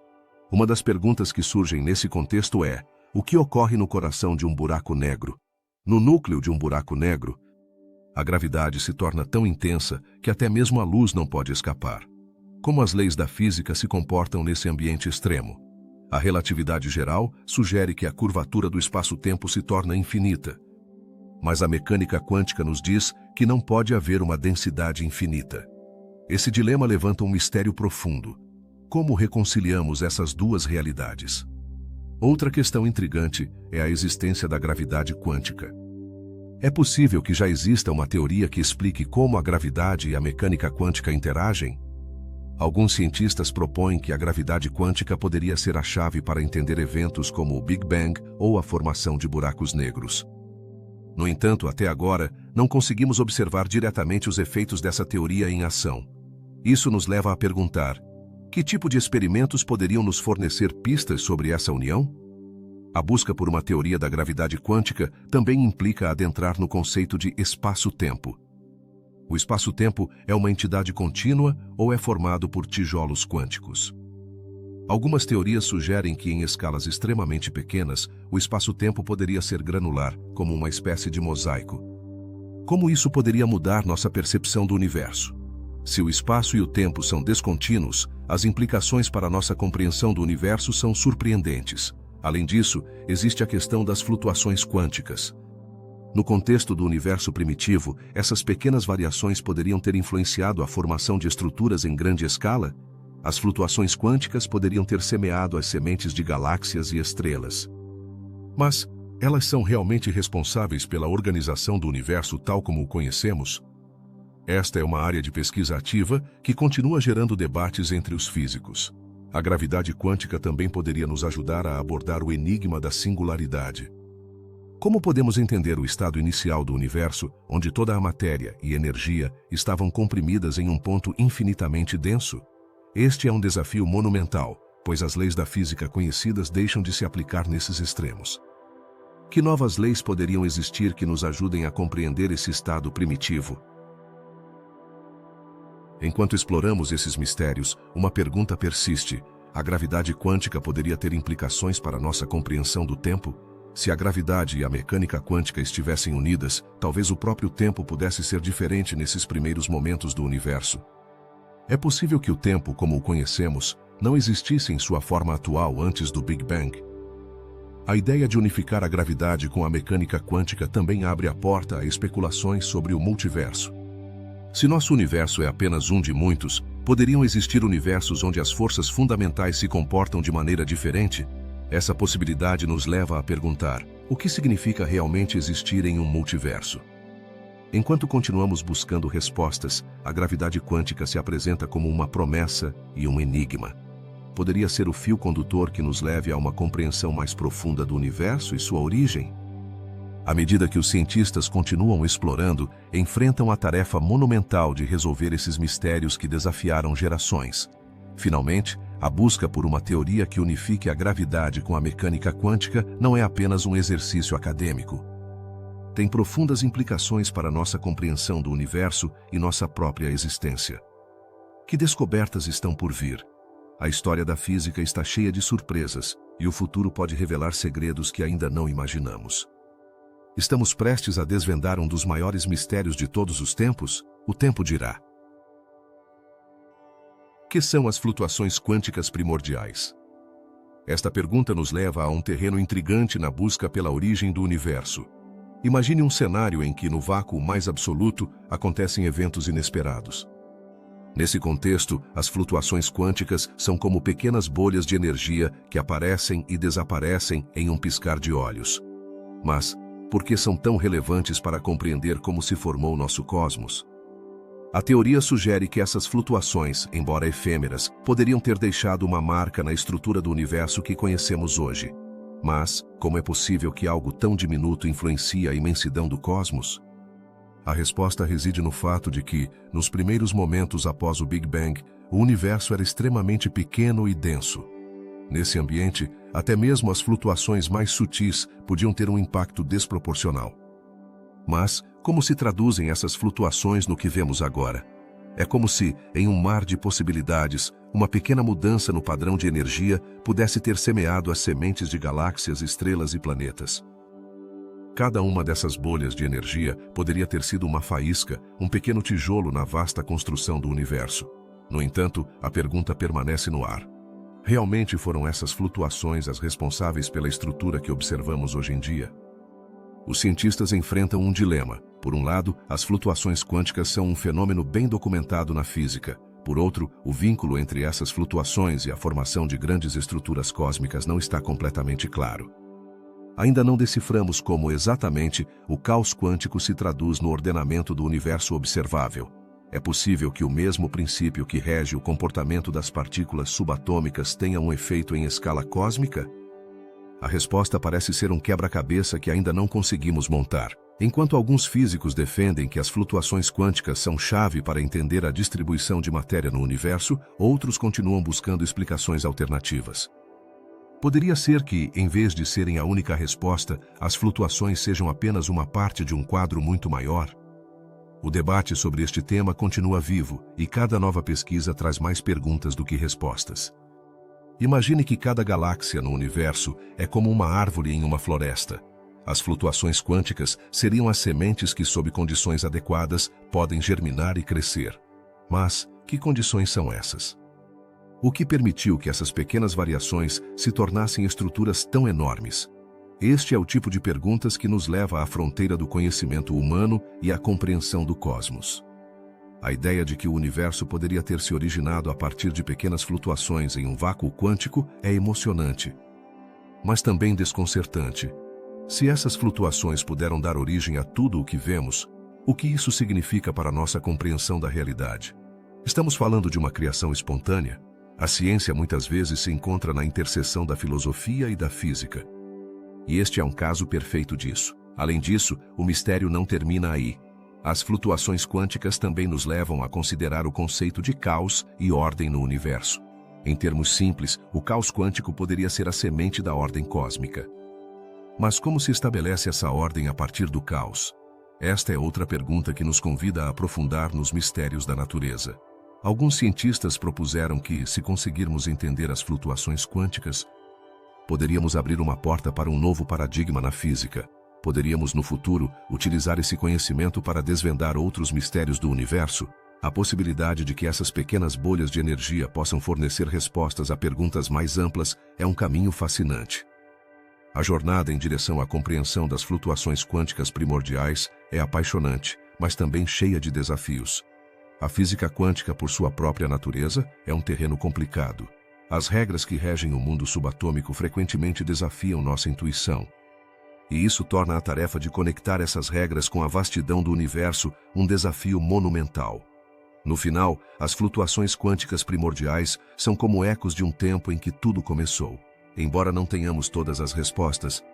Uma das perguntas que surgem nesse contexto é: o que ocorre no coração de um buraco negro? No núcleo de um buraco negro, a gravidade se torna tão intensa que até mesmo a luz não pode escapar. Como as leis da física se comportam nesse ambiente extremo? A relatividade geral sugere que a curvatura do espaço-tempo se torna infinita. Mas a mecânica quântica nos diz que não pode haver uma densidade infinita. Esse dilema levanta um mistério profundo. Como reconciliamos essas duas realidades? Outra questão intrigante é a existência da gravidade quântica. É possível que já exista uma teoria que explique como a gravidade e a mecânica quântica interagem? Alguns cientistas propõem que a gravidade quântica poderia ser a chave para entender eventos como o Big Bang ou a formação de buracos negros. No entanto, até agora, não conseguimos observar diretamente os efeitos dessa teoria em ação. Isso nos leva a perguntar: que tipo de experimentos poderiam nos fornecer pistas sobre essa união? A busca por uma teoria da gravidade quântica também implica adentrar no conceito de espaço-tempo. O espaço-tempo é uma entidade contínua ou é formado por tijolos quânticos? Algumas teorias sugerem que em escalas extremamente pequenas, o espaço-tempo poderia ser granular, como uma espécie de mosaico. Como isso poderia mudar nossa percepção do universo? Se o espaço e o tempo são descontínuos, as implicações para nossa compreensão do universo são surpreendentes. Além disso, existe a questão das flutuações quânticas. No contexto do universo primitivo, essas pequenas variações poderiam ter influenciado a formação de estruturas em grande escala? As flutuações quânticas poderiam ter semeado as sementes de galáxias e estrelas. Mas, elas são realmente responsáveis pela organização do universo tal como o conhecemos? Esta é uma área de pesquisa ativa que continua gerando debates entre os físicos. A gravidade quântica também poderia nos ajudar a abordar o enigma da singularidade. Como podemos entender o estado inicial do universo, onde toda a matéria e energia estavam comprimidas em um ponto infinitamente denso? Este é um desafio monumental, pois as leis da física conhecidas deixam de se aplicar nesses extremos. Que novas leis poderiam existir que nos ajudem a compreender esse estado primitivo? Enquanto exploramos esses mistérios, uma pergunta persiste: a gravidade quântica poderia ter implicações para nossa compreensão do tempo? Se a gravidade e a mecânica quântica estivessem unidas, talvez o próprio tempo pudesse ser diferente nesses primeiros momentos do universo. É possível que o tempo, como o conhecemos, não existisse em sua forma atual antes do Big Bang. A ideia de unificar a gravidade com a mecânica quântica também abre a porta a especulações sobre o multiverso. Se nosso universo é apenas um de muitos, poderiam existir universos onde as forças fundamentais se comportam de maneira diferente? Essa possibilidade nos leva a perguntar: o que significa realmente existir em um multiverso? Enquanto continuamos buscando respostas, a gravidade quântica se apresenta como uma promessa e um enigma. Poderia ser o fio condutor que nos leve a uma compreensão mais profunda do universo e sua origem? À medida que os cientistas continuam explorando, enfrentam a tarefa monumental de resolver esses mistérios que desafiaram gerações. Finalmente, a busca por uma teoria que unifique a gravidade com a mecânica quântica não é apenas um exercício acadêmico. Tem profundas implicações para nossa compreensão do universo e nossa própria existência. Que descobertas estão por vir? A história da física está cheia de surpresas, e o futuro pode revelar segredos que ainda não imaginamos. Estamos prestes a desvendar um dos maiores mistérios de todos os tempos? O tempo dirá. O que são as flutuações quânticas primordiais? Esta pergunta nos leva a um terreno intrigante na busca pela origem do universo. Imagine um cenário em que, no vácuo mais absoluto, acontecem eventos inesperados. Nesse contexto, as flutuações quânticas são como pequenas bolhas de energia que aparecem e desaparecem em um piscar de olhos. Mas, por que são tão relevantes para compreender como se formou nosso cosmos? A teoria sugere que essas flutuações, embora efêmeras, poderiam ter deixado uma marca na estrutura do universo que conhecemos hoje. Mas, como é possível que algo tão diminuto influencie a imensidão do cosmos? A resposta reside no fato de que, nos primeiros momentos após o Big Bang, o universo era extremamente pequeno e denso. Nesse ambiente, até mesmo as flutuações mais sutis podiam ter um impacto desproporcional. Mas, como se traduzem essas flutuações no que vemos agora? É como se, em um mar de possibilidades, uma pequena mudança no padrão de energia pudesse ter semeado as sementes de galáxias, estrelas e planetas. Cada uma dessas bolhas de energia poderia ter sido uma faísca, um pequeno tijolo na vasta construção do universo. No entanto, a pergunta permanece no ar. Realmente foram essas flutuações as responsáveis pela estrutura que observamos hoje em dia? Os cientistas enfrentam um dilema. Por um lado, as flutuações quânticas são um fenômeno bem documentado na física. Por outro, o vínculo entre essas flutuações e a formação de grandes estruturas cósmicas não está completamente claro. Ainda não deciframos como exatamente o caos quântico se traduz no ordenamento do universo observável. É possível que o mesmo princípio que rege o comportamento das partículas subatômicas tenha um efeito em escala cósmica? A resposta parece ser um quebra-cabeça que ainda não conseguimos montar. Enquanto alguns físicos defendem que as flutuações quânticas são chave para entender a distribuição de matéria no universo, outros continuam buscando explicações alternativas. Poderia ser que, em vez de serem a única resposta, as flutuações sejam apenas uma parte de um quadro muito maior? O debate sobre este tema continua vivo, e cada nova pesquisa traz mais perguntas do que respostas. Imagine que cada galáxia no universo é como uma árvore em uma floresta. As flutuações quânticas seriam as sementes que, sob condições adequadas, podem germinar e crescer. Mas, que condições são essas? O que permitiu que essas pequenas variações se tornassem estruturas tão enormes? Este é o tipo de perguntas que nos leva à fronteira do conhecimento humano e à compreensão do cosmos. A ideia de que o universo poderia ter se originado a partir de pequenas flutuações em um vácuo quântico é emocionante, mas também desconcertante. Se essas flutuações puderam dar origem a tudo o que vemos, o que isso significa para nossa compreensão da realidade? Estamos falando de uma criação espontânea? A ciência muitas vezes se encontra na interseção da filosofia e da física. E este é um caso perfeito disso. Além disso, o mistério não termina aí. As flutuações quânticas também nos levam a considerar o conceito de caos e ordem no universo. Em termos simples, o caos quântico poderia ser a semente da ordem cósmica. Mas como se estabelece essa ordem a partir do caos? Esta é outra pergunta que nos convida a aprofundar nos mistérios da natureza. Alguns cientistas propuseram que, se conseguirmos entender as flutuações quânticas, poderíamos abrir uma porta para um novo paradigma na física. Poderíamos, no futuro, utilizar esse conhecimento para desvendar outros mistérios do universo. A possibilidade de que essas pequenas bolhas de energia possam fornecer respostas a perguntas mais amplas é um caminho fascinante. A jornada em direção à compreensão das flutuações quânticas primordiais é apaixonante, mas também cheia de desafios. A física quântica, por sua própria natureza, é um terreno complicado. As regras que regem o mundo subatômico frequentemente desafiam nossa intuição. E isso torna a tarefa de conectar essas regras com a vastidão do universo um desafio monumental. No final, as flutuações quânticas primordiais são como ecos de um tempo em que tudo começou. Embora não tenhamos todas as respostas,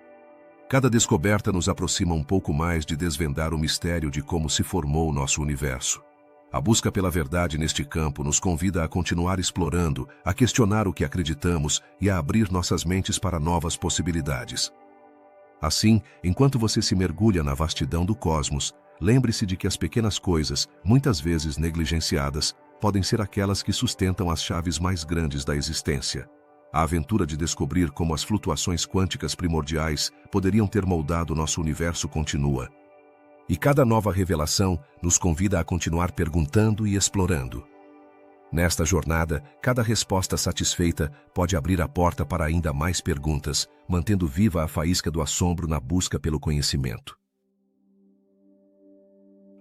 cada descoberta nos aproxima um pouco mais de desvendar o mistério de como se formou o nosso universo. A busca pela verdade neste campo nos convida a continuar explorando, a questionar o que acreditamos e a abrir nossas mentes para novas possibilidades. Assim, enquanto você se mergulha na vastidão do cosmos, lembre-se de que as pequenas coisas, muitas vezes negligenciadas, podem ser aquelas que sustentam as chaves mais grandes da existência. A aventura de descobrir como as flutuações quânticas primordiais poderiam ter moldado nosso universo continua. E cada nova revelação nos convida a continuar perguntando e explorando. Nesta jornada, cada resposta satisfeita pode abrir a porta para ainda mais perguntas, mantendo viva a faísca do assombro na busca pelo conhecimento.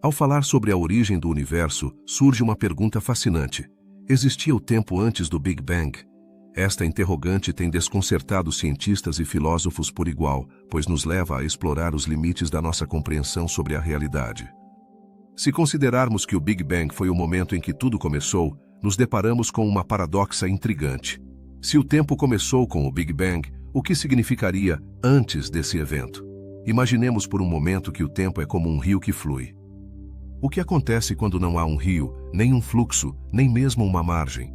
Ao falar sobre a origem do universo, surge uma pergunta fascinante. Existia o tempo antes do Big Bang? Esta interrogante tem desconcertado cientistas e filósofos por igual, pois nos leva a explorar os limites da nossa compreensão sobre a realidade. Se considerarmos que o Big Bang foi o momento em que tudo começou, nos deparamos com uma paradoxa intrigante. Se o tempo começou com o Big Bang, o que significaria antes desse evento? Imaginemos por um momento que o tempo é como um rio que flui. O que acontece quando não há um rio, nem um fluxo, nem mesmo uma margem?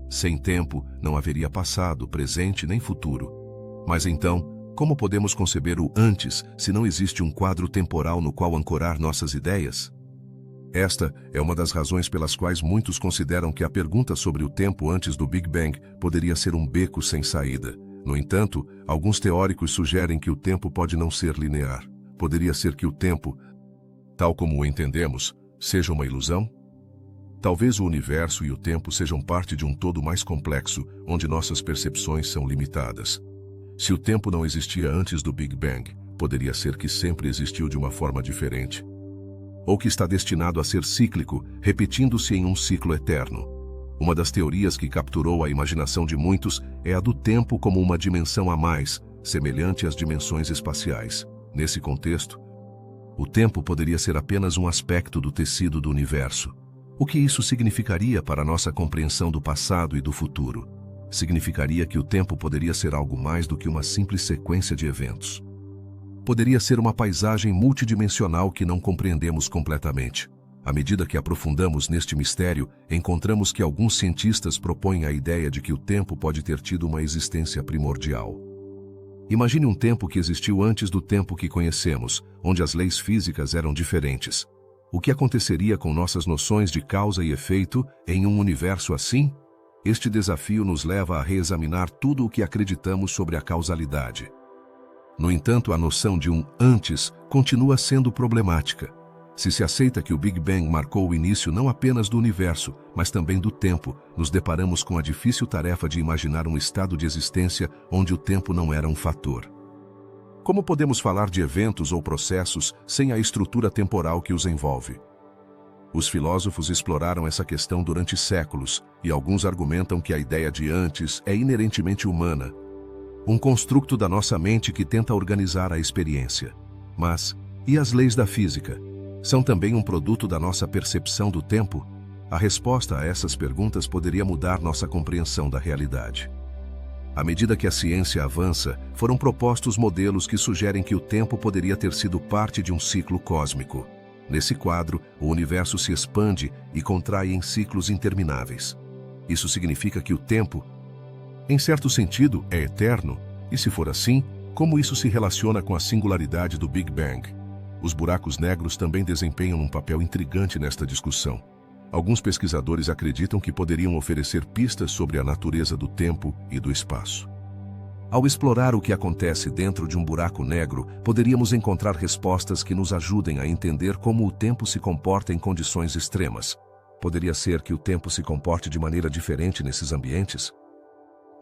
Sem tempo, não haveria passado, presente nem futuro. Mas então, como podemos conceber o antes se não existe um quadro temporal no qual ancorar nossas ideias? Esta é uma das razões pelas quais muitos consideram que a pergunta sobre o tempo antes do Big Bang poderia ser um beco sem saída. No entanto, alguns teóricos sugerem que o tempo pode não ser linear. Poderia ser que o tempo, tal como o entendemos, seja uma ilusão? Talvez o universo e o tempo sejam parte de um todo mais complexo, onde nossas percepções são limitadas. Se o tempo não existia antes do Big Bang, poderia ser que sempre existiu de uma forma diferente. Ou que está destinado a ser cíclico, repetindo-se em um ciclo eterno. Uma das teorias que capturou a imaginação de muitos é a do tempo como uma dimensão a mais, semelhante às dimensões espaciais. Nesse contexto, o tempo poderia ser apenas um aspecto do tecido do universo. O que isso significaria para nossa compreensão do passado e do futuro? Significaria que o tempo poderia ser algo mais do que uma simples sequência de eventos. Poderia ser uma paisagem multidimensional que não compreendemos completamente. À medida que aprofundamos neste mistério, encontramos que alguns cientistas propõem a ideia de que o tempo pode ter tido uma existência primordial. Imagine um tempo que existiu antes do tempo que conhecemos, onde as leis físicas eram diferentes. O que aconteceria com nossas noções de causa e efeito em um universo assim? Este desafio nos leva a reexaminar tudo o que acreditamos sobre a causalidade. No entanto, a noção de um antes continua sendo problemática. Se se aceita que o Big Bang marcou o início não apenas do universo, mas também do tempo, nos deparamos com a difícil tarefa de imaginar um estado de existência onde o tempo não era um fator. Como podemos falar de eventos ou processos sem a estrutura temporal que os envolve? Os filósofos exploraram essa questão durante séculos, e alguns argumentam que a ideia de antes é inerentemente humana, um construto da nossa mente que tenta organizar a experiência. Mas, e as leis da física? São também um produto da nossa percepção do tempo? A resposta a essas perguntas poderia mudar nossa compreensão da realidade. À medida que a ciência avança, foram propostos modelos que sugerem que o tempo poderia ter sido parte de um ciclo cósmico. Nesse quadro, o universo se expande e contrai em ciclos intermináveis. Isso significa que o tempo, em certo sentido, é eterno, e se for assim, como isso se relaciona com a singularidade do Big Bang? Os buracos negros também desempenham um papel intrigante nesta discussão. Alguns pesquisadores acreditam que poderiam oferecer pistas sobre a natureza do tempo e do espaço. Ao explorar o que acontece dentro de um buraco negro, poderíamos encontrar respostas que nos ajudem a entender como o tempo se comporta em condições extremas. Poderia ser que o tempo se comporte de maneira diferente nesses ambientes?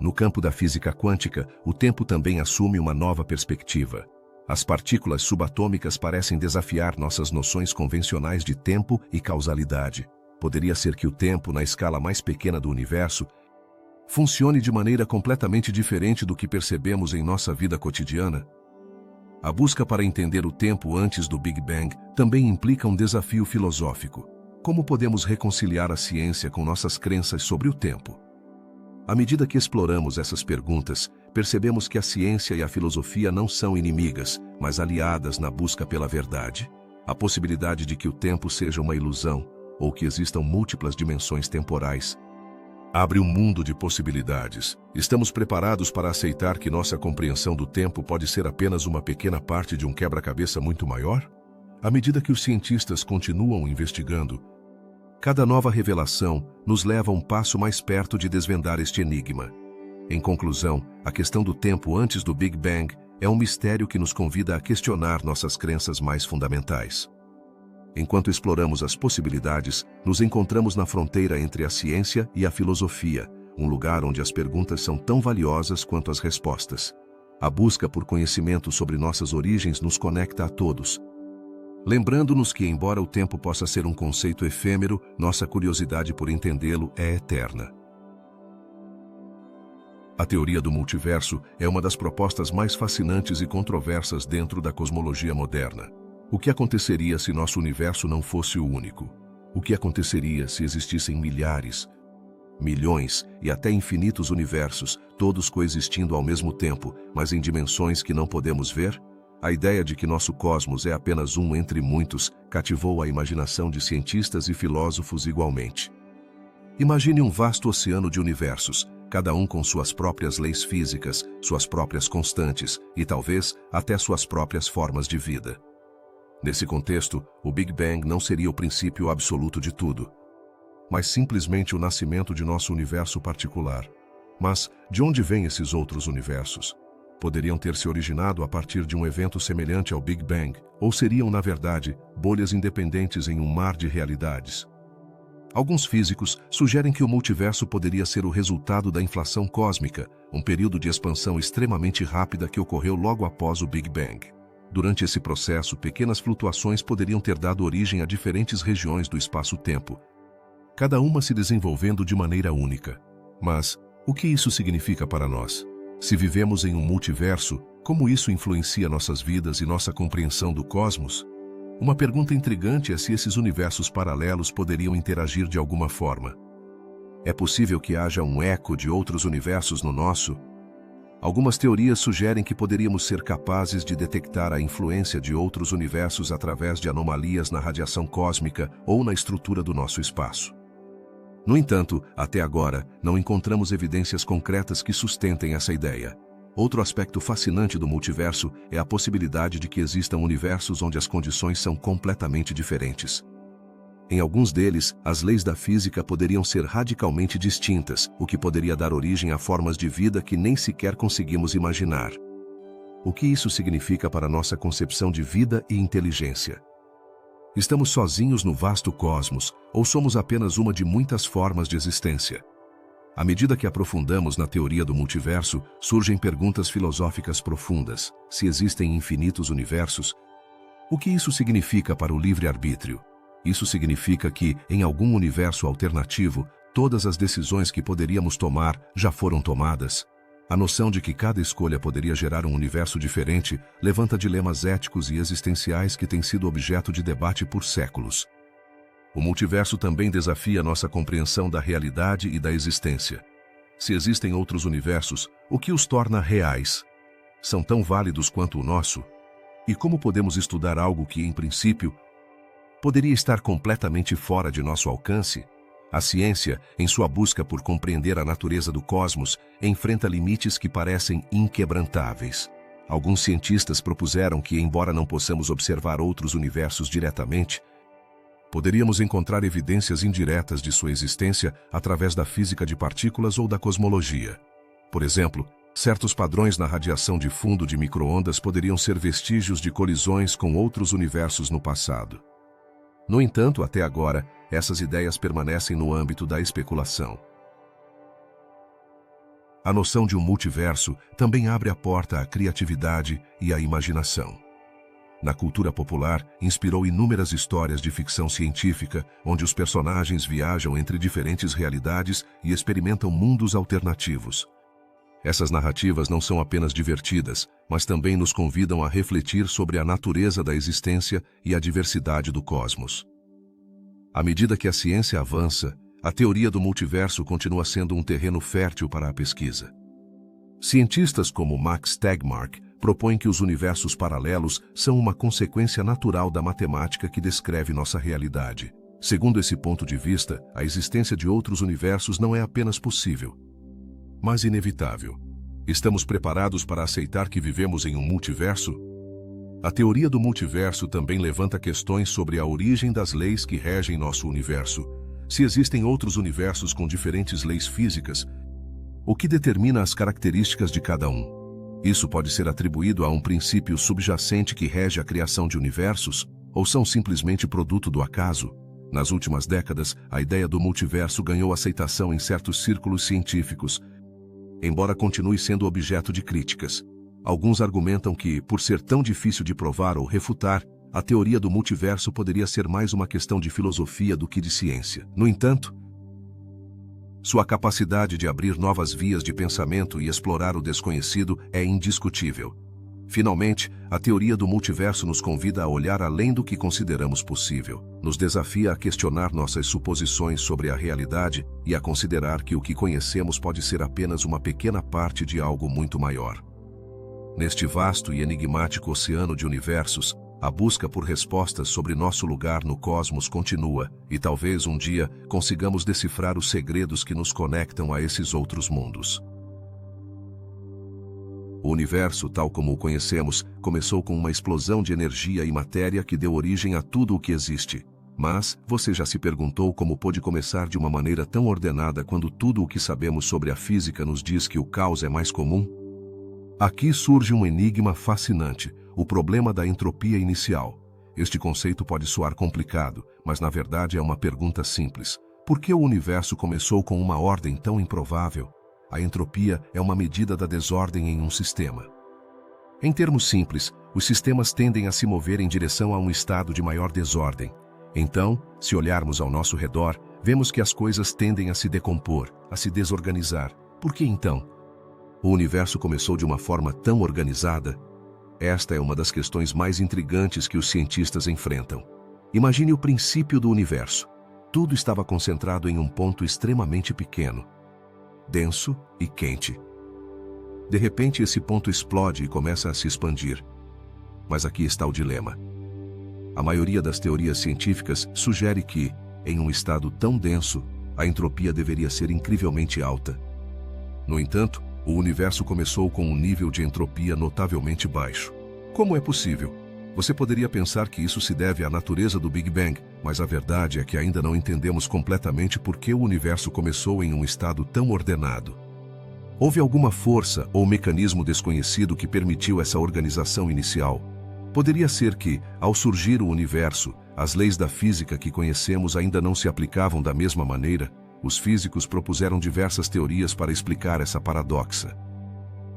No campo da física quântica, o tempo também assume uma nova perspectiva. As partículas subatômicas parecem desafiar nossas noções convencionais de tempo e causalidade. Poderia ser que o tempo, na escala mais pequena do universo, funcione de maneira completamente diferente do que percebemos em nossa vida cotidiana? A busca para entender o tempo antes do Big Bang também implica um desafio filosófico. Como podemos reconciliar a ciência com nossas crenças sobre o tempo? À medida que exploramos essas perguntas, percebemos que a ciência e a filosofia não são inimigas, mas aliadas na busca pela verdade. A possibilidade de que o tempo seja uma ilusão, ou que existam múltiplas dimensões temporais, abre um mundo de possibilidades. Estamos preparados para aceitar que nossa compreensão do tempo pode ser apenas uma pequena parte de um quebra-cabeça muito maior? À medida que os cientistas continuam investigando, cada nova revelação nos leva um passo mais perto de desvendar este enigma. Em conclusão, a questão do tempo antes do Big Bang é um mistério que nos convida a questionar nossas crenças mais fundamentais. Enquanto exploramos as possibilidades, nos encontramos na fronteira entre a ciência e a filosofia, um lugar onde as perguntas são tão valiosas quanto as respostas. A busca por conhecimento sobre nossas origens nos conecta a todos, lembrando-nos que, embora o tempo possa ser um conceito efêmero, nossa curiosidade por entendê-lo é eterna. A teoria do multiverso é uma das propostas mais fascinantes e controversas dentro da cosmologia moderna. O que aconteceria se nosso universo não fosse o único? O que aconteceria se existissem milhares, milhões e até infinitos universos, todos coexistindo ao mesmo tempo, mas em dimensões que não podemos ver? A ideia de que nosso cosmos é apenas um entre muitos cativou a imaginação de cientistas e filósofos igualmente. Imagine um vasto oceano de universos, cada um com suas próprias leis físicas, suas próprias constantes e talvez até suas próprias formas de vida. Nesse contexto, o Big Bang não seria o princípio absoluto de tudo, mas simplesmente o nascimento de nosso universo particular. Mas, de onde vêm esses outros universos? Poderiam ter se originado a partir de um evento semelhante ao Big Bang, ou seriam, na verdade, bolhas independentes em um mar de realidades? Alguns físicos sugerem que o multiverso poderia ser o resultado da inflação cósmica, um período de expansão extremamente rápida que ocorreu logo após o Big Bang. Durante esse processo, pequenas flutuações poderiam ter dado origem a diferentes regiões do espaço-tempo, cada uma se desenvolvendo de maneira única. Mas, o que isso significa para nós? Se vivemos em um multiverso, como isso influencia nossas vidas e nossa compreensão do cosmos? Uma pergunta intrigante é se esses universos paralelos poderiam interagir de alguma forma. É possível que haja um eco de outros universos no nosso? Algumas teorias sugerem que poderíamos ser capazes de detectar a influência de outros universos através de anomalias na radiação cósmica ou na estrutura do nosso espaço. No entanto, até agora, não encontramos evidências concretas que sustentem essa ideia. Outro aspecto fascinante do multiverso é a possibilidade de que existam universos onde as condições são completamente diferentes. Em alguns deles, as leis da física poderiam ser radicalmente distintas, o que poderia dar origem a formas de vida que nem sequer conseguimos imaginar. O que isso significa para nossa concepção de vida e inteligência? Estamos sozinhos no vasto cosmos, ou somos apenas uma de muitas formas de existência? À medida que aprofundamos na teoria do multiverso, surgem perguntas filosóficas profundas. Se existem infinitos universos, o que isso significa para o livre-arbítrio? Isso significa que, em algum universo alternativo, todas as decisões que poderíamos tomar já foram tomadas? A noção de que cada escolha poderia gerar um universo diferente levanta dilemas éticos e existenciais que têm sido objeto de debate por séculos. O multiverso também desafia nossa compreensão da realidade e da existência. Se existem outros universos, o que os torna reais? São tão válidos quanto o nosso? E como podemos estudar algo que, em princípio, poderia estar completamente fora de nosso alcance? A ciência, em sua busca por compreender a natureza do cosmos, enfrenta limites que parecem inquebrantáveis. Alguns cientistas propuseram que, embora não possamos observar outros universos diretamente, poderíamos encontrar evidências indiretas de sua existência através da física de partículas ou da cosmologia. Por exemplo, Certos padrões na radiação de fundo de micro-ondas poderiam ser vestígios de colisões com outros universos no passado. No entanto, até agora, essas ideias permanecem no âmbito da especulação. A noção de um multiverso também abre a porta à criatividade e à imaginação. Na cultura popular, inspirou inúmeras histórias de ficção científica, onde os personagens viajam entre diferentes realidades e experimentam mundos alternativos. Essas narrativas não são apenas divertidas, mas também nos convidam a refletir sobre a natureza da existência e a diversidade do cosmos. À medida que a ciência avança, a teoria do multiverso continua sendo um terreno fértil para a pesquisa. Cientistas como Max Tegmark propõem que os universos paralelos são uma consequência natural da matemática que descreve nossa realidade. Segundo esse ponto de vista, a existência de outros universos não é apenas possível, mas inevitável. Estamos preparados para aceitar que vivemos em um multiverso? A teoria do multiverso também levanta questões sobre a origem das leis que regem nosso universo. Se existem outros universos com diferentes leis físicas, o que determina as características de cada um? Isso pode ser atribuído a um princípio subjacente que rege a criação de universos, ou são simplesmente produto do acaso? Nas últimas décadas, a ideia do multiverso ganhou aceitação em certos círculos científicos, embora continue sendo objeto de críticas. Alguns argumentam que, por ser tão difícil de provar ou refutar, a teoria do multiverso poderia ser mais uma questão de filosofia do que de ciência. No entanto, sua capacidade de abrir novas vias de pensamento e explorar o desconhecido é indiscutível. Finalmente, a teoria do multiverso nos convida a olhar além do que consideramos possível, nos desafia a questionar nossas suposições sobre a realidade e a considerar que o que conhecemos pode ser apenas uma pequena parte de algo muito maior. Neste vasto e enigmático oceano de universos, a busca por respostas sobre nosso lugar no cosmos continua, e talvez um dia consigamos decifrar os segredos que nos conectam a esses outros mundos. O universo, tal como o conhecemos, começou com uma explosão de energia e matéria que deu origem a tudo o que existe. Mas, você já se perguntou como pôde começar de uma maneira tão ordenada quando tudo o que sabemos sobre a física nos diz que o caos é mais comum? Aqui surge um enigma fascinante, o problema da entropia inicial. Este conceito pode soar complicado, mas na verdade é uma pergunta simples. Por que o universo começou com uma ordem tão improvável? A entropia é uma medida da desordem em um sistema. Em termos simples, os sistemas tendem a se mover em direção a um estado de maior desordem. Então, se olharmos ao nosso redor, vemos que as coisas tendem a se decompor, a se desorganizar. Por que então o universo começou de uma forma tão organizada? Esta é uma das questões mais intrigantes que os cientistas enfrentam. Imagine o princípio do universo. Tudo estava concentrado em um ponto extremamente pequeno, denso e quente. De repente, esse ponto explode e começa a se expandir. Mas aqui está o dilema. A maioria das teorias científicas sugere que, em um estado tão denso, a entropia deveria ser incrivelmente alta. No entanto, o universo começou com um nível de entropia notavelmente baixo. Como é possível? Você poderia pensar que isso se deve à natureza do Big Bang, mas a verdade é que ainda não entendemos completamente por que o universo começou em um estado tão ordenado. Houve alguma força ou mecanismo desconhecido que permitiu essa organização inicial? Poderia ser que, ao surgir o universo, as leis da física que conhecemos ainda não se aplicavam da mesma maneira? Os físicos propuseram diversas teorias para explicar essa paradoxa.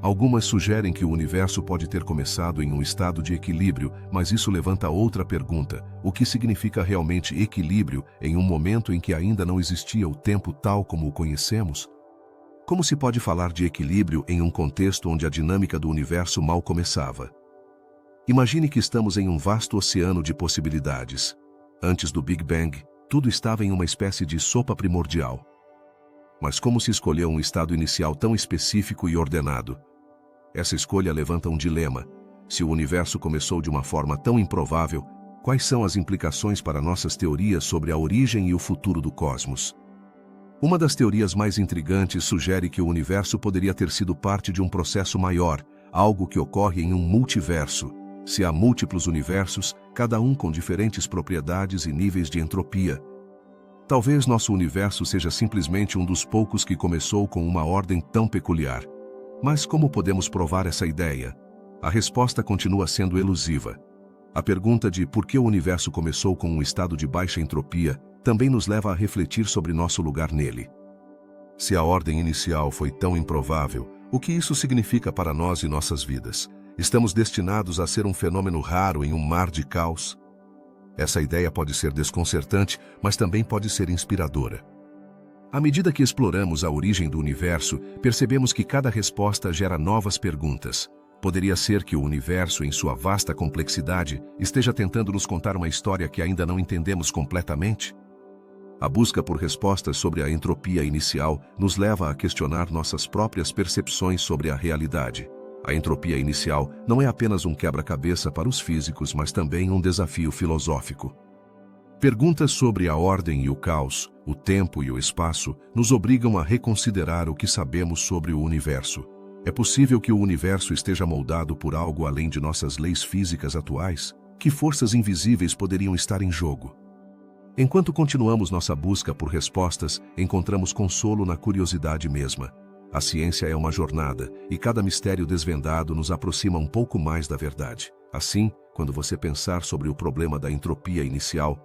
Algumas sugerem que o universo pode ter começado em um estado de equilíbrio, mas isso levanta outra pergunta: o que significa realmente equilíbrio em um momento em que ainda não existia o tempo tal como o conhecemos? Como se pode falar de equilíbrio em um contexto onde a dinâmica do universo mal começava? Imagine que estamos em um vasto oceano de possibilidades. Antes do Big Bang, tudo estava em uma espécie de sopa primordial. Mas como se escolheu um estado inicial tão específico e ordenado? Essa escolha levanta um dilema. Se o universo começou de uma forma tão improvável, quais são as implicações para nossas teorias sobre a origem e o futuro do cosmos? Uma das teorias mais intrigantes sugere que o universo poderia ter sido parte de um processo maior, algo que ocorre em um multiverso. Se há múltiplos universos, cada um com diferentes propriedades e níveis de entropia, talvez nosso universo seja simplesmente um dos poucos que começou com uma ordem tão peculiar. Mas como podemos provar essa ideia? A resposta continua sendo elusiva. A pergunta de por que o universo começou com um estado de baixa entropia também nos leva a refletir sobre nosso lugar nele. Se a ordem inicial foi tão improvável, o que isso significa para nós e nossas vidas? Estamos destinados a ser um fenômeno raro em um mar de caos? Essa ideia pode ser desconcertante, mas também pode ser inspiradora. À medida que exploramos a origem do universo, percebemos que cada resposta gera novas perguntas. Poderia ser que o universo, em sua vasta complexidade, esteja tentando nos contar uma história que ainda não entendemos completamente? A busca por respostas sobre a entropia inicial nos leva a questionar nossas próprias percepções sobre a realidade. A entropia inicial não é apenas um quebra-cabeça para os físicos, mas também um desafio filosófico. Perguntas sobre a ordem e o caos, o tempo e o espaço, nos obrigam a reconsiderar o que sabemos sobre o universo. É possível que o universo esteja moldado por algo além de nossas leis físicas atuais? Que forças invisíveis poderiam estar em jogo? Enquanto continuamos nossa busca por respostas, encontramos consolo na curiosidade mesma. A ciência é uma jornada, e cada mistério desvendado nos aproxima um pouco mais da verdade. Assim, quando você pensar sobre o problema da entropia inicial,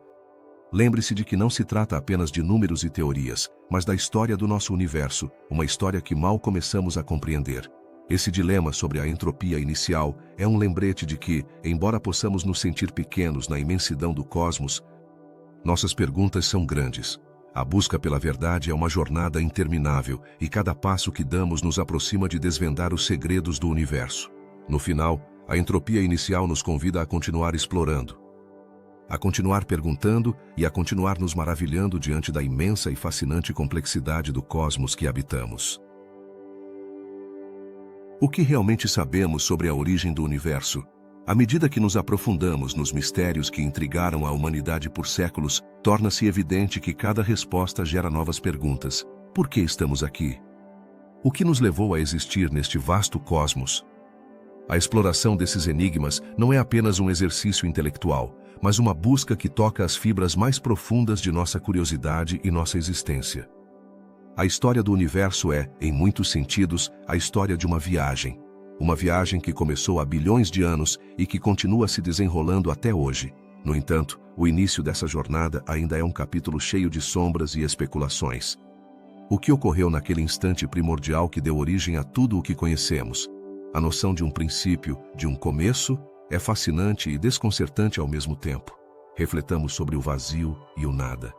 lembre-se de que não se trata apenas de números e teorias, mas da história do nosso universo, uma história que mal começamos a compreender. Esse dilema sobre a entropia inicial é um lembrete de que, embora possamos nos sentir pequenos na imensidão do cosmos, nossas perguntas são grandes. A busca pela verdade é uma jornada interminável, e cada passo que damos nos aproxima de desvendar os segredos do universo. No final, a entropia inicial nos convida a continuar explorando, a continuar perguntando e a continuar nos maravilhando diante da imensa e fascinante complexidade do cosmos que habitamos. O que realmente sabemos sobre a origem do universo? À medida que nos aprofundamos nos mistérios que intrigaram a humanidade por séculos, torna-se evidente que cada resposta gera novas perguntas. Por que estamos aqui? O que nos levou a existir neste vasto cosmos? A exploração desses enigmas não é apenas um exercício intelectual, mas uma busca que toca as fibras mais profundas de nossa curiosidade e nossa existência. A história do universo é, em muitos sentidos, a história de uma viagem. Uma viagem que começou há bilhões de anos e que continua se desenrolando até hoje. No entanto, o início dessa jornada ainda é um capítulo cheio de sombras e especulações. O que ocorreu naquele instante primordial que deu origem a tudo o que conhecemos? A noção de um princípio, de um começo, é fascinante e desconcertante ao mesmo tempo. Refletamos sobre o vazio e o nada.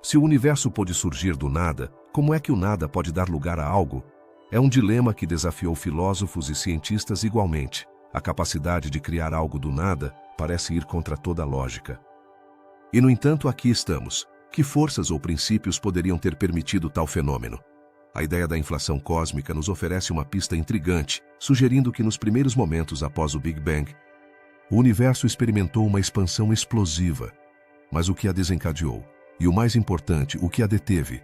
Se o universo pôde surgir do nada, como é que o nada pode dar lugar a algo? É um dilema que desafiou filósofos e cientistas igualmente. A capacidade de criar algo do nada parece ir contra toda a lógica. E, no entanto, aqui estamos. Que forças ou princípios poderiam ter permitido tal fenômeno? A ideia da inflação cósmica nos oferece uma pista intrigante, sugerindo que nos primeiros momentos após o Big Bang, o universo experimentou uma expansão explosiva. Mas o que a desencadeou? E o mais importante, o que a deteve?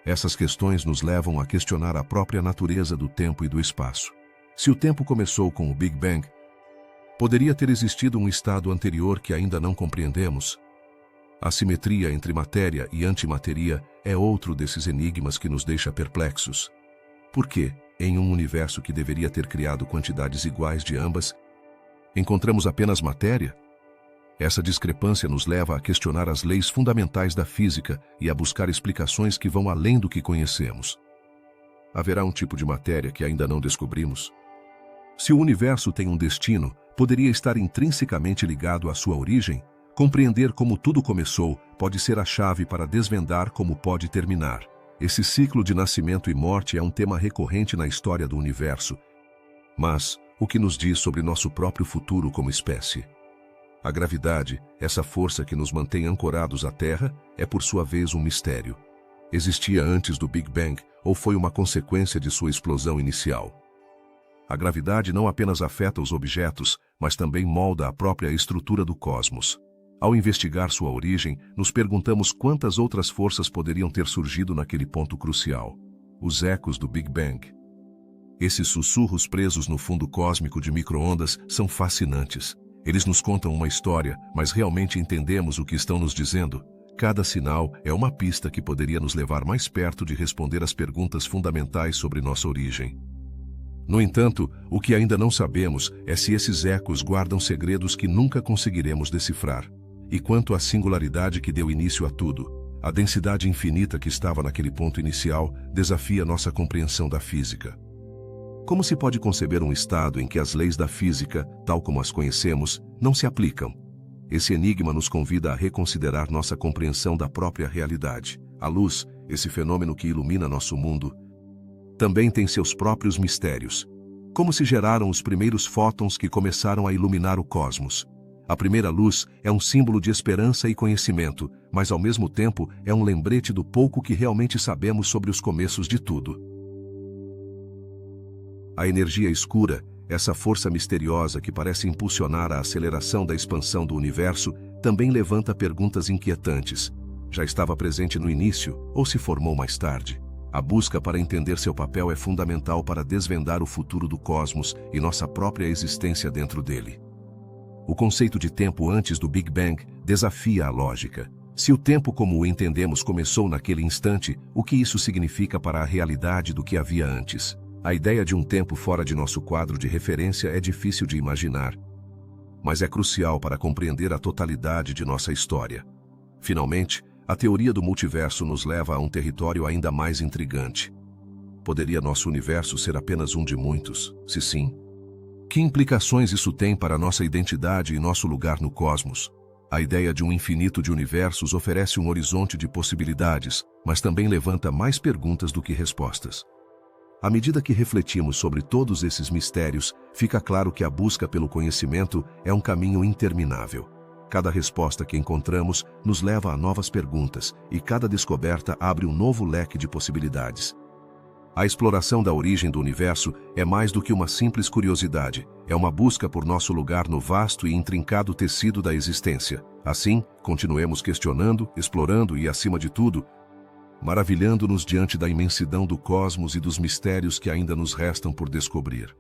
Essas questões nos levam a questionar a própria natureza do tempo e do espaço. Se o tempo começou com o Big Bang, poderia ter existido um estado anterior que ainda não compreendemos? A simetria entre matéria e antimatéria é outro desses enigmas que nos deixa perplexos. Por que, em um universo que deveria ter criado quantidades iguais de ambas, encontramos apenas matéria? Essa discrepância nos leva a questionar as leis fundamentais da física e a buscar explicações que vão além do que conhecemos. Haverá um tipo de matéria que ainda não descobrimos? Se o universo tem um destino, poderia estar intrinsecamente ligado à sua origem? Compreender como tudo começou pode ser a chave para desvendar como pode terminar. Esse ciclo de nascimento e morte é um tema recorrente na história do universo. Mas, o que nos diz sobre nosso próprio futuro como espécie? A gravidade, essa força que nos mantém ancorados à Terra, é por sua vez um mistério. Existia antes do Big Bang ou foi uma consequência de sua explosão inicial? A gravidade não apenas afeta os objetos, mas também molda a própria estrutura do cosmos. Ao investigar sua origem, nos perguntamos quantas outras forças poderiam ter surgido naquele ponto crucial. Os ecos do Big Bang. Esses sussurros presos no fundo cósmico de micro-ondas são fascinantes. Eles nos contam uma história, mas realmente entendemos o que estão nos dizendo? Cada sinal é uma pista que poderia nos levar mais perto de responder às perguntas fundamentais sobre nossa origem. No entanto, o que ainda não sabemos é se esses ecos guardam segredos que nunca conseguiremos decifrar. E quanto à singularidade que deu início a tudo, a densidade infinita que estava naquele ponto inicial desafia nossa compreensão da física. Como se pode conceber um estado em que as leis da física, tal como as conhecemos, não se aplicam? Esse enigma nos convida a reconsiderar nossa compreensão da própria realidade. A luz, esse fenômeno que ilumina nosso mundo, também tem seus próprios mistérios. Como se geraram os primeiros fótons que começaram a iluminar o cosmos? A primeira luz é um símbolo de esperança e conhecimento, mas ao mesmo tempo é um lembrete do pouco que realmente sabemos sobre os começos de tudo. A energia escura, essa força misteriosa que parece impulsionar a aceleração da expansão do universo, também levanta perguntas inquietantes. Já estava presente no início ou se formou mais tarde? A busca para entender seu papel é fundamental para desvendar o futuro do cosmos e nossa própria existência dentro dele. O conceito de tempo antes do Big Bang desafia a lógica. Se o tempo como o entendemos começou naquele instante, o que isso significa para a realidade do que havia antes? A ideia de um tempo fora de nosso quadro de referência é difícil de imaginar, mas é crucial para compreender a totalidade de nossa história. Finalmente, a teoria do multiverso nos leva a um território ainda mais intrigante. Poderia nosso universo ser apenas um de muitos? Se sim, que implicações isso tem para nossa identidade e nosso lugar no cosmos? A ideia de um infinito de universos oferece um horizonte de possibilidades, mas também levanta mais perguntas do que respostas. À medida que refletimos sobre todos esses mistérios, fica claro que a busca pelo conhecimento é um caminho interminável. Cada resposta que encontramos nos leva a novas perguntas, e cada descoberta abre um novo leque de possibilidades. A exploração da origem do universo é mais do que uma simples curiosidade, é uma busca por nosso lugar no vasto e intrincado tecido da existência. Assim, continuemos questionando, explorando e, acima de tudo, maravilhando-nos diante da imensidão do cosmos e dos mistérios que ainda nos restam por descobrir.